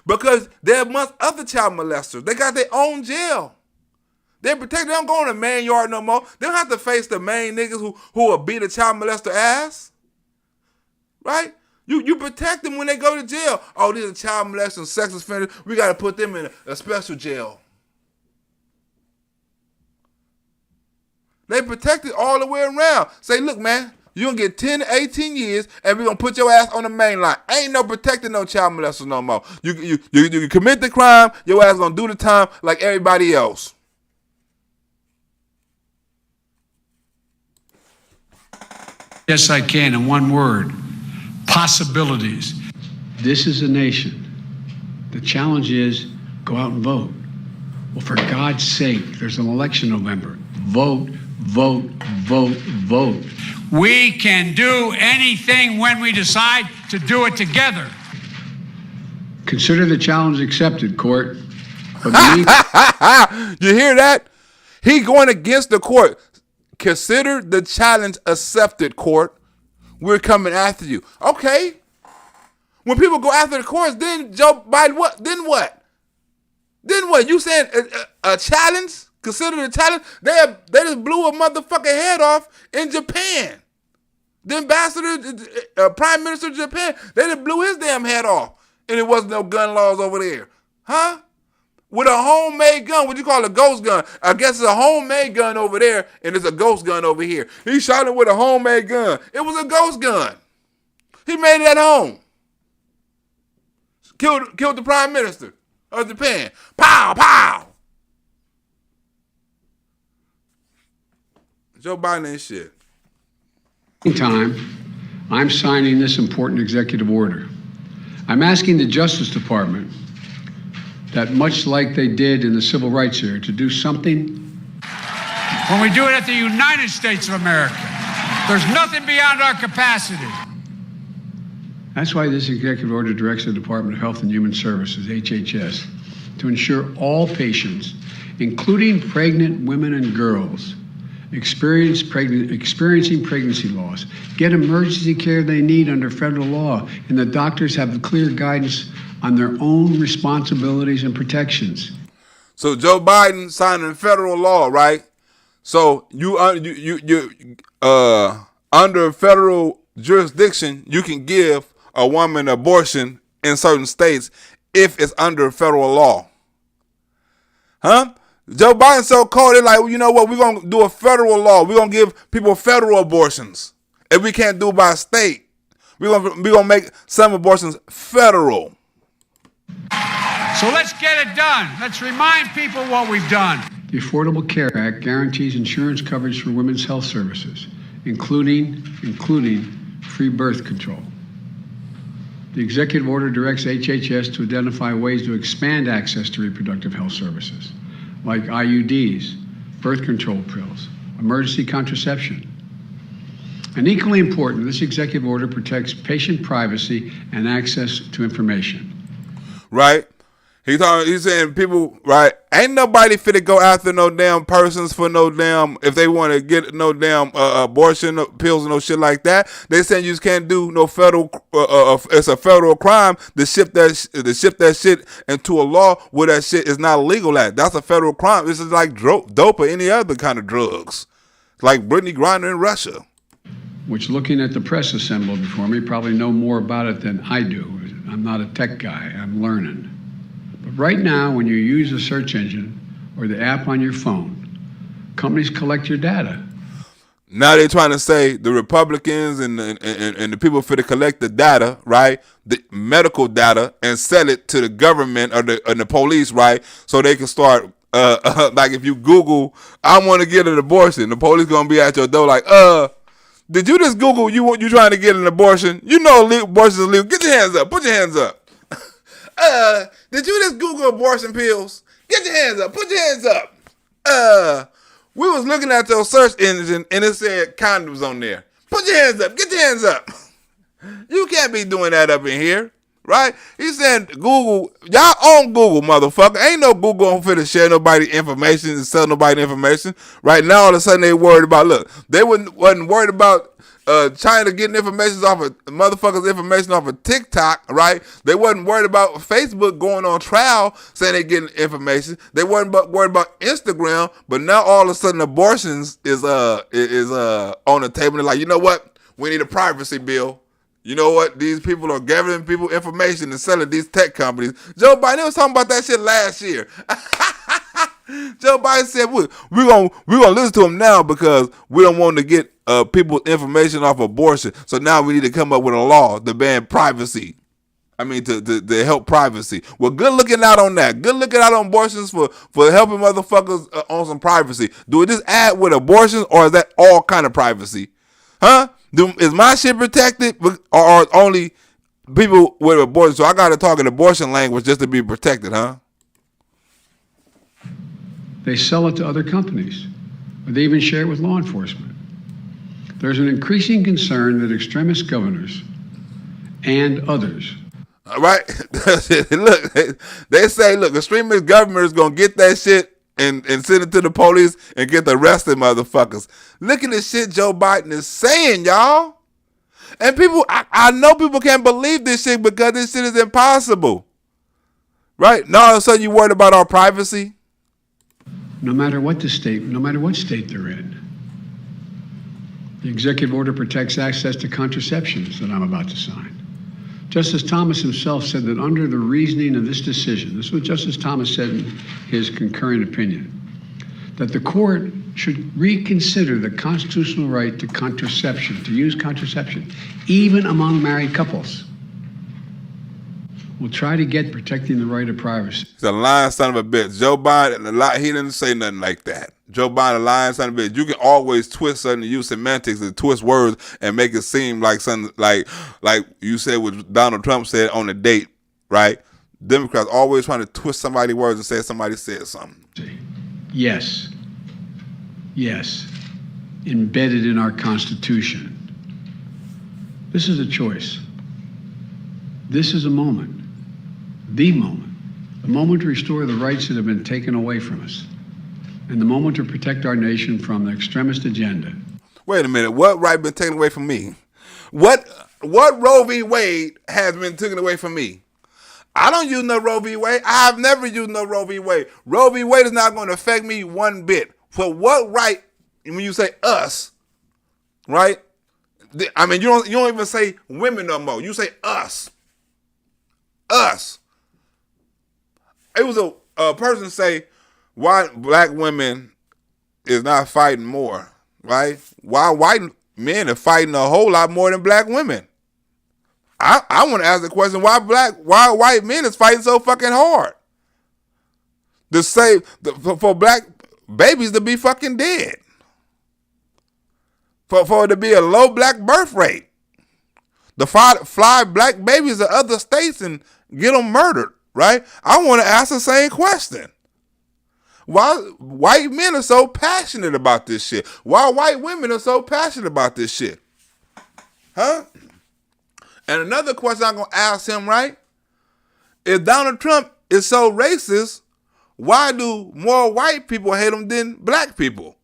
because they're amongst other child molesters. They got their own jail. They're protected. They don't go in the main yard no more. They don't have to face the main niggas who will beat a child molester ass. Right? You protect them when they go to jail. Oh, these are child molesters and sex offenders. We got to put them in a special jail. They protected all the way around. Say, look, man, you're going to get 10 to 18 years, and we're going to put your ass on the main line. Ain't no protecting no child molesters no more. You commit the crime, your ass going to do the time like everybody else. Yes, I can, in one word. Possibilities. This is a nation. The challenge is go out and vote. Well, for God's sake, there's an election in November. Vote, vote, vote, vote. We can do anything when we decide to do it together. Consider the challenge accepted, court. But you hear that? He going against the court. Consider the challenge accepted, court. We're coming after you. Okay. When people go after the courts, then Joe Biden, what? Then what? Then what? You saying a challenge? Consider the challenge? They just blew a motherfucking head off in Japan. The ambassador, prime minister of Japan, they just blew his damn head off. And it wasn't no gun laws over there. Huh? With a homemade gun, what you call a ghost gun? I guess it's a homemade gun over there, and it's a ghost gun over here. He shot him with a homemade gun. It was a ghost gun. He made it at home. Killed the prime minister of Japan. Pow, pow. Joe Biden ain't shit. Meantime, I'm signing this important executive order. I'm asking the Justice Department that much like they did in the civil rights era, to do something. When we do it at the United States of America, there's nothing beyond our capacity. That's why this executive order directs the Department of Health and Human Services, HHS, to ensure all patients, including pregnant women and girls, experiencing pregnancy loss, get emergency care they need under federal law, and the doctors have clear guidance on their own responsibilities and protections. So Joe Biden signing federal law, right? So you under federal jurisdiction, you can give a woman abortion in certain states if it's under federal law. Huh? Joe Biden so cold, they're like, well, you know what? We're going to do a federal law. We're going to give people federal abortions. If we can't do it by state, we're going to make some abortions federal. So let's get it done. Let's remind people what we've done. The Affordable Care Act guarantees insurance coverage for women's health services, including free birth control. The executive order directs HHS to identify ways to expand access to reproductive health services, like IUDs, birth control pills, emergency contraception. And equally important, this executive order protects patient privacy and access to information. Right? He's saying people, right? Ain't nobody fit to go after no damn persons for no damn, if they want to get no damn abortion pills and no shit like that. They saying you just can't do no federal, it's a federal crime to ship that shit into a law where that shit is not illegal at. That's a federal crime. This is like dope or any other kind of drugs. Like Brittany Griner in Russia. Which, looking at the press assembled before me, probably know more about it than I do. I'm not a tech guy, I'm learning. But right now, when you use a search engine or the app on your phone, companies collect your data. Now they're trying to say the Republicans and the people for to collect the data, right? The medical data, and sell it to the government or the police, right? So they can start, like if you Google, I want to get an abortion, the police gonna be at your door like, did you just Google you trying to get an abortion? You know abortion is legal. Get your hands up. Put your hands up. Did you just Google abortion pills? Get your hands up. Put your hands up. We was looking at your search engine and it said condoms on there. Put your hands up. Get your hands up. You can't be doing that up in here, right? He said Google, y'all own Google, motherfucker. Ain't no Google on fit to share nobody information and sell nobody information. Right now, all of a sudden they worried about, look, they wasn't worried about China getting information off of motherfuckers' information off of TikTok, right? They wasn't worried about Facebook going on trial saying they getting information. They wasn't worried about Instagram, but now all of a sudden abortions is on the table. They're like, you know what? We need a privacy bill. You know what? These people are gathering people information and selling these tech companies. Joe Biden was talking about that shit last year. Joe Biden said, we're gonna listen to him now because we don't want to get people's information off abortion. So now we need to come up with a law to ban privacy. I mean, to help privacy. Well, good looking out on that. Good looking out on abortions for helping motherfuckers on some privacy. Do it just add with abortions, or is that all kind of privacy? Huh? Is my shit protected, or only people with abortion? So I got to talk in abortion language just to be protected, huh? They sell it to other companies, or they even share it with law enforcement. There's an increasing concern that extremist governors and others. All right. Look, they say, look, extremist governors going to get that shit and send it to the police and get the rest of motherfuckers. Look at this shit Joe Biden is saying, y'all. And people, I know people can't believe this shit because this shit is impossible. Right? Now all of a sudden you worried about our privacy. No matter what state they're in. The executive order protects access to contraceptions that I'm about to sign. Justice Thomas himself said that under the reasoning of this decision, this is what Justice Thomas said in his concurring opinion, that the court should reconsider the constitutional right to contraception, to use contraception, even among married couples. We'll try to get protecting the right of privacy. He's a lying son of a bitch. Joe Biden, he didn't say nothing like that. Joe Biden, a lying son of a bitch. You can always twist something, use semantics and twist words and make it seem like something like you said what Donald Trump said on a date, right? Democrats always trying to twist somebody's words and say somebody said something. Yes. Yes. Embedded in our Constitution. This is a choice. This is a moment. The moment to restore the rights that have been taken away from us, and the moment to protect our nation from the extremist agenda. Wait a minute, what right been taken away from me? What Roe v. Wade has been taken away from me? I don't use no Roe v. Wade. I have never used no Roe v. Wade. Roe v. Wade is not going to affect me one bit. For what right, when you say us, right? I mean, you don't even say women no more. You say us. Us. It was a person say why black women is not fighting more, right? Why white men are fighting a whole lot more than black women. I want to ask the question, why white men is fighting so fucking hard to save for black babies to be fucking dead, for it to be a low black birth rate, to fly black babies to other states and get them murdered, right? I want to ask the same question. Why white men are so passionate about this shit? Why white women are so passionate about this shit? Huh? And another question I'm going to ask him, right? If Donald Trump is so racist, why do more white people hate him than black people?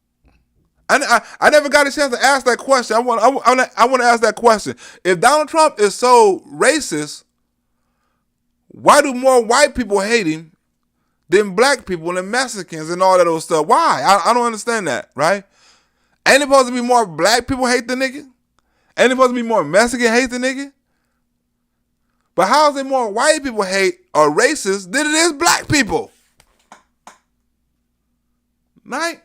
I never got a chance to ask that question. I want to ask that question. If Donald Trump is so racist, why do more white people hate him than black people and Mexicans and all that old stuff? Why? I don't understand that, right? Ain't it supposed to be more black people hate the nigga? Ain't it supposed to be more Mexican hate the nigga? But how is it more white people hate or racist than it is black people? Right?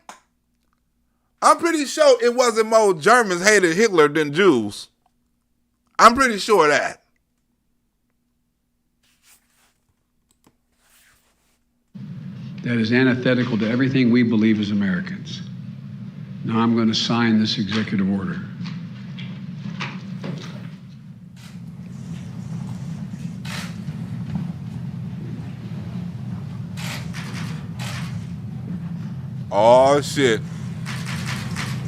I'm pretty sure it wasn't more Germans hated Hitler than Jews. I'm pretty sure of that. That is antithetical to everything we believe as Americans. Now I'm going to sign this executive order. Oh, shit.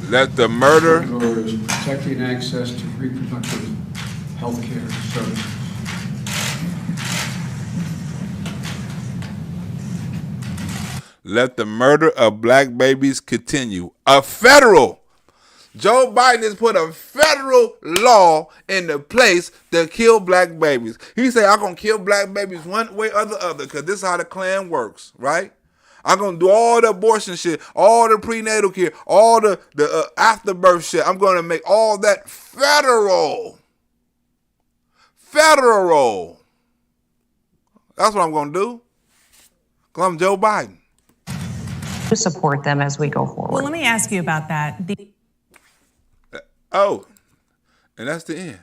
Let the murder... Is protecting access to reproductive health care services. Let the murder of black babies continue. Joe Biden has put a federal law into place to kill black babies. He said, I'm going to kill black babies one way or the other because this is how the Klan works, right? I'm going to do all the abortion shit, all the prenatal care, all the afterbirth shit. I'm going to make all that federal. Federal. That's what I'm going to do. Because I'm Joe Biden. To support them as we go forward. Well, let me ask you about that. Oh, and that's the end.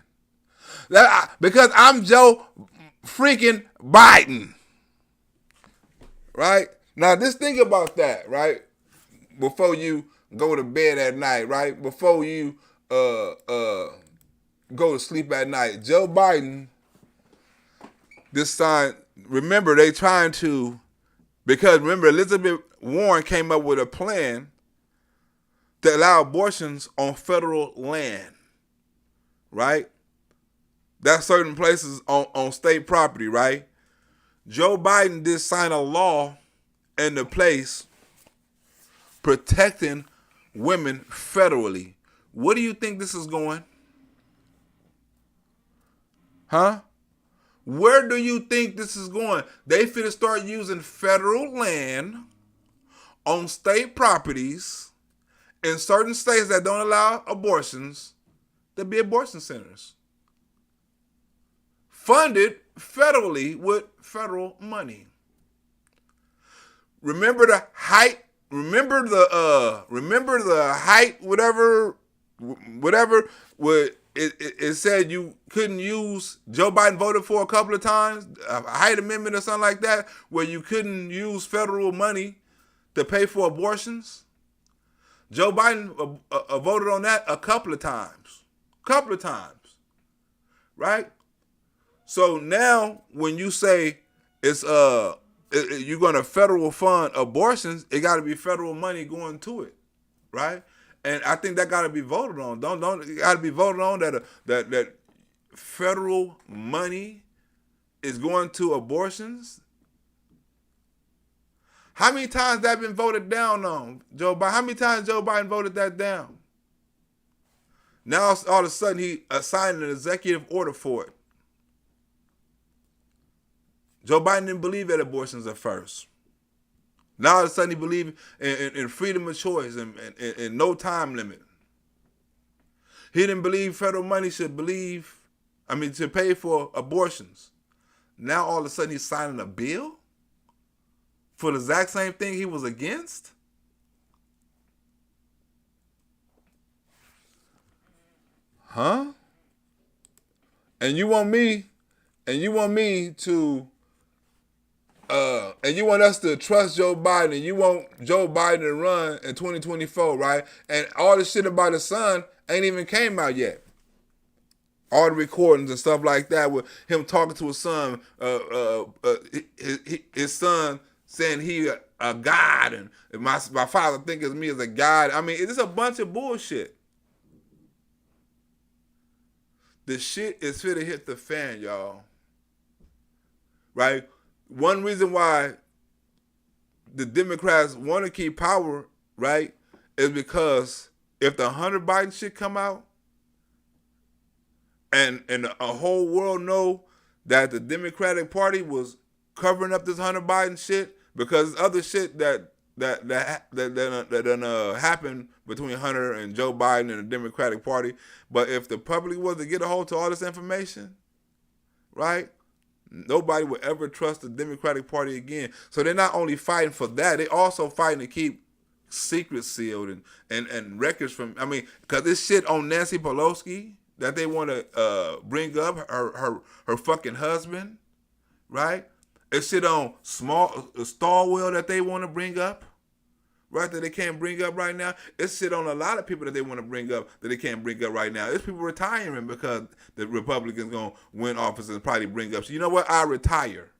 Because I'm Joe freaking Biden. Right? Now, just think about that, right? Before you go to bed at night, right? Before you go to sleep at night. Joe Biden, this sign, remember, they trying to, because remember, Elizabeth Warren came up with a plan to allow abortions on federal land, right? That's certain places on state property, right? Joe Biden did sign a law into place protecting women federally. Where do you think this is going? Huh? Where do you think this is going? They finna start using federal land on state properties in certain states that don't allow abortions to be abortion centers. Funded federally with federal money. Remember the height, whatever, it said you couldn't use, Joe Biden voted for a couple of times, a height amendment or something like that, where you couldn't use federal money to pay for abortions. Joe Biden voted on that a couple of times, right? So now when you say it's you're going to federal fund abortions, it got to be federal money going to it, right? And I think that got to be voted on. Don't it got to be voted on that federal money is going to abortions? How many times that been voted down on, Joe Biden? How many times Joe Biden voted that down? Now all of a sudden he assigned an executive order for it. Joe Biden didn't believe that abortions at first. Now all of a sudden he believed in freedom of choice and no time limit. He didn't believe federal money should pay for abortions. Now all of a sudden he's signing a bill for the exact same thing he was against? Huh? And you want me to and you want us to trust Joe Biden, and you want Joe Biden to run in 2024, right? And all the shit about his son ain't even came out yet. All the recordings and stuff like that with him talking to his son, his son saying he a god, and my father thinks of me as a god. I mean, it's a bunch of bullshit. The shit is fit to hit the fan, y'all. Right? One reason why the Democrats want to keep power, right, is because if the Hunter Biden shit come out and a whole world know that the Democratic Party was covering up this Hunter Biden shit because other shit that happened between Hunter and Joe Biden and the Democratic Party. But if the public was to get a hold to all this information, right, nobody would ever trust the Democratic Party again. So they're not only fighting for that, they also fighting to keep secret sealed and records from, I mean, because this shit on Nancy Pelosi that they want to bring up, her fucking husband, right? It's shit on Starwell that they want to bring up, right, that they can't bring up right now. It's shit on a lot of people that they want to bring up that they can't bring up right now. It's people retiring because the Republicans going to win office and probably bring up. So you know what? I retire.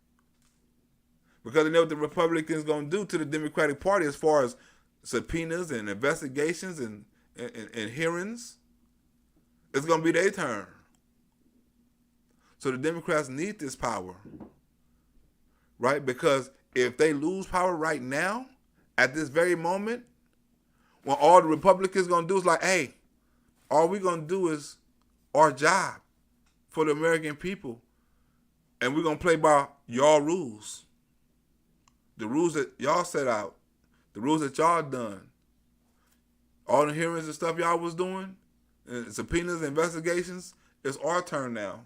Because they know what the Republicans going to do to the Democratic Party as far as subpoenas and investigations and hearings. It's going to be their turn. So the Democrats need this power, right? Because if they lose power right now, at this very moment, when all the Republicans going to do is like, hey, all we're going to do is our job for the American people. And we're going to play by y'all rules. The rules that y'all set out. The rules that y'all done. All the hearings and stuff y'all was doing, and subpoenas and investigations, it's our turn now.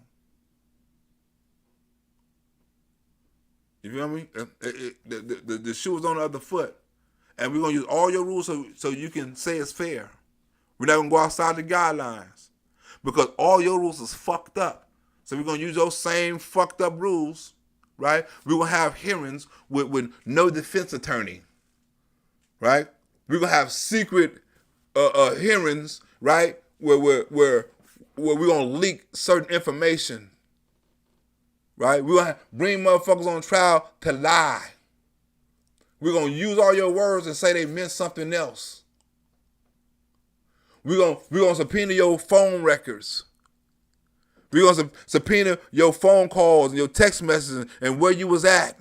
You feel me? The shoe is on the other foot. And we're going to use all your rules so you can say it's fair. We're not going to go outside the guidelines. Because all your rules is fucked up. So we're going to use those same fucked up rules, right? We're going to have hearings with no defense attorney, right? We're going to have secret hearings, right? Where we're going to leak certain information, right? We're going to bring motherfuckers on trial to lie. We're going to use all your words and say they meant something else. We're going to subpoena your phone records. We're going to subpoena your phone calls and your text messages and where you was at.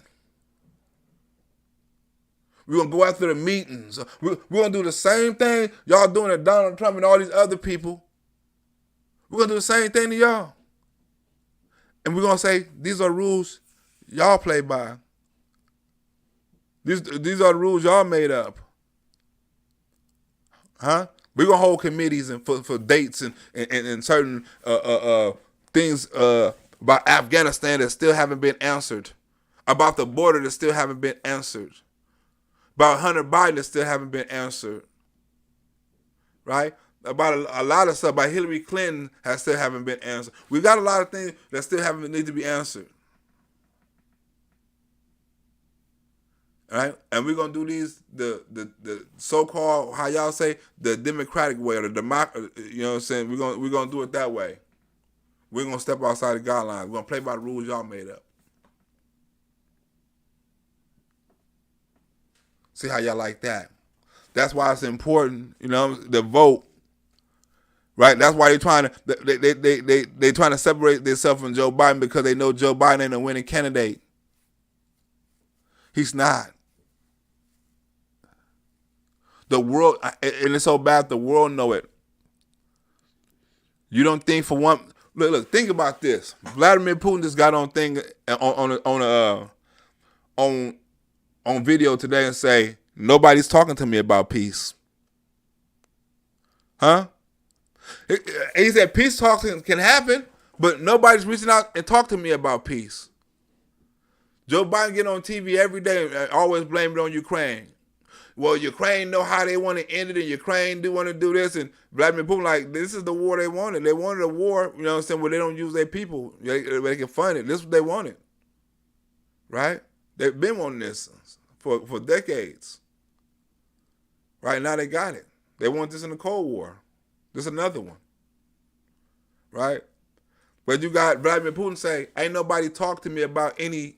We're going to go after the meetings. We're going to do the same thing y'all doing to Donald Trump and all these other people. We're going to do the same thing to y'all. And we're going to say, these are rules y'all play by. These are the rules y'all made up. Huh? We're going to hold committees and for dates and certain things about Afghanistan that still haven't been answered. About the border that still haven't been answered. About Hunter Biden that still haven't been answered. Right? About a lot of stuff. About Hillary Clinton that still haven't been answered. We got a lot of things that still haven't need to be answered. All right, and we're gonna do these the so-called, how y'all say, the democratic way, or the you know what I'm saying? We're gonna do it that way. We're gonna step outside the guidelines. We're gonna play by the rules y'all made up. See how y'all like that? That's why it's important, you know, the vote. Right? That's why they're trying to they trying to separate themselves from Joe Biden, because they know Joe Biden ain't a winning candidate. He's not. The world, and it's so bad, the world know it. You don't think for one, look, think about this. Vladimir Putin just got on thing on video today and say, nobody's talking to me about peace. Huh? He said peace talks can happen, but nobody's reaching out and talk to me about peace. Joe Biden get on TV every day and always blame it on Ukraine. Well, Ukraine know how they want to end it, and Ukraine do want to do this, and Vladimir Putin like, this is the war they wanted. They wanted a war, you know what I'm saying, where they don't use their people. They can fund it. This is what they wanted. Right? They've been wanting this for decades. Right now they got it. They want this in the Cold War. This is another one. Right? But you got Vladimir Putin say, ain't nobody talk to me about any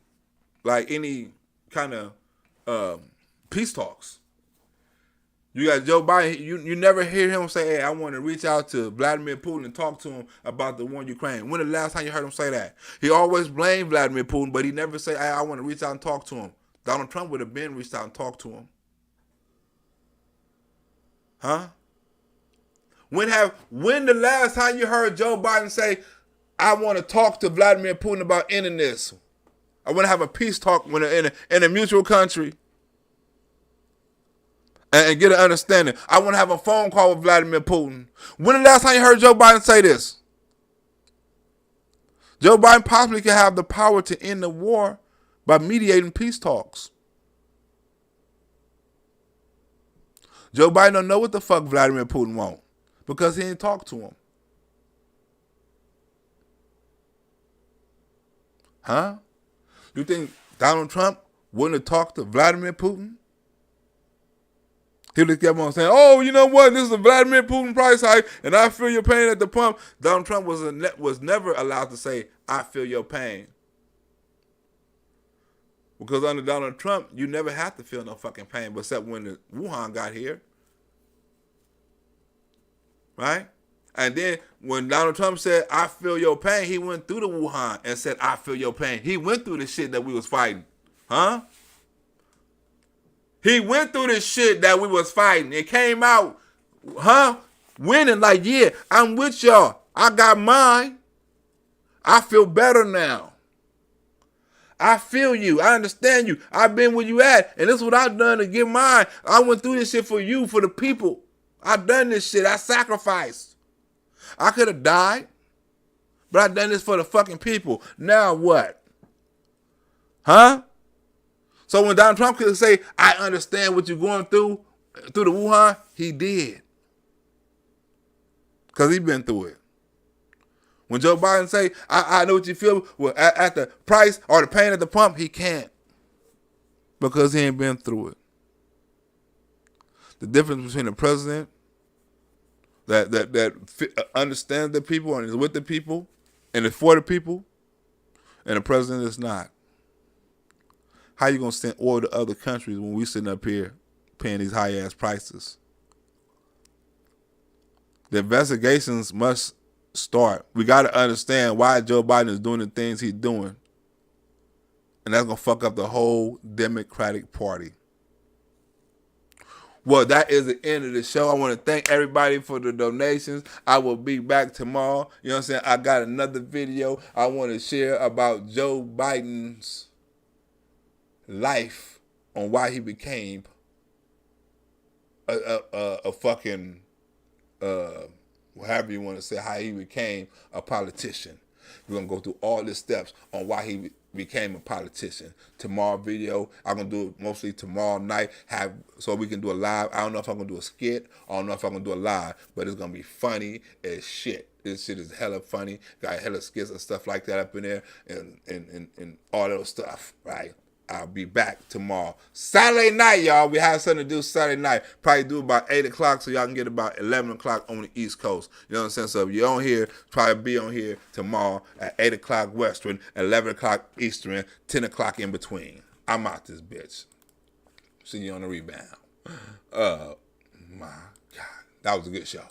kind of peace talks. You got Joe Biden, you never hear him say, hey, I want to reach out to Vladimir Putin and talk to him about the war in Ukraine. When the last time you heard him say that? He always blamed Vladimir Putin, but he never say, hey, I want to reach out and talk to him. Donald Trump would have been reached out and talked to him. Huh? When the last time you heard Joe Biden say, I want to talk to Vladimir Putin about ending this? I want to have a peace talk in a mutual country and get an understanding. I want to have a phone call with Vladimir Putin. When the last time you heard Joe Biden say this? Joe Biden possibly could have the power to end the war by mediating peace talks. Joe Biden don't know what the fuck Vladimir Putin want because he ain't talked to him. Huh? You think Donald Trump wouldn't have talked to Vladimir Putin? He would have kept on saying, oh, you know what? This is a Vladimir Putin price hike, and I feel your pain at the pump. Donald Trump was never allowed to say, I feel your pain. Because under Donald Trump, you never have to feel no fucking pain, except when the Wuhan got here. Right? And then when Donald Trump said, I feel your pain, he went through the Wuhan and said, I feel your pain. He went through the shit that we was fighting. Huh? He went through the shit that we was fighting. It came out, winning like, yeah, I'm with y'all. I got mine. I feel better now. I feel you. I understand you. I've been where you at. And this is what I've done to get mine. I went through this shit for you, for the people. I've done this shit. I sacrificed. I could have died, but I've done this for the fucking people. Now what? Huh? So when Donald Trump could say, I understand what you're going through the Wuhan, he did. Because he's been through it. When Joe Biden say, I know what you feel at the price or the pain at the pump, he can't. Because he ain't been through it. The difference between the president that understands the people and is with the people and is for the people and the president is not. How you going to send oil to other countries when we sitting up here paying these high-ass prices? The investigations must start. We got to understand why Joe Biden is doing the things he's doing. And that's going to fuck up the whole Democratic Party. Well, that is the end of the show. I want to thank everybody for the donations. I will be back tomorrow. You know what I'm saying? I got another video I want to share about Joe Biden's life on why he became a fucking, however you want to say, how he became a politician. We're going to go through all the steps on why he became a politician. Tomorrow video, I'm going to do it mostly tomorrow night, so we can do a live. I don't know if I'm going to do a skit. I don't know if I'm going to do a live, but it's going to be funny as shit. This shit is hella funny. Got hella skits and stuff like that up in there and all those stuff, right? I'll be back tomorrow. Saturday night, y'all. We have something to do Saturday night. Probably do about 8 o'clock so y'all can get about 11 o'clock on the East Coast. You know what I'm saying? So if you're on here, probably be on here tomorrow at 8 o'clock Western, 11 o'clock Eastern, 10 o'clock in between. I'm out this bitch. See you on the rebound. My God. That was a good show.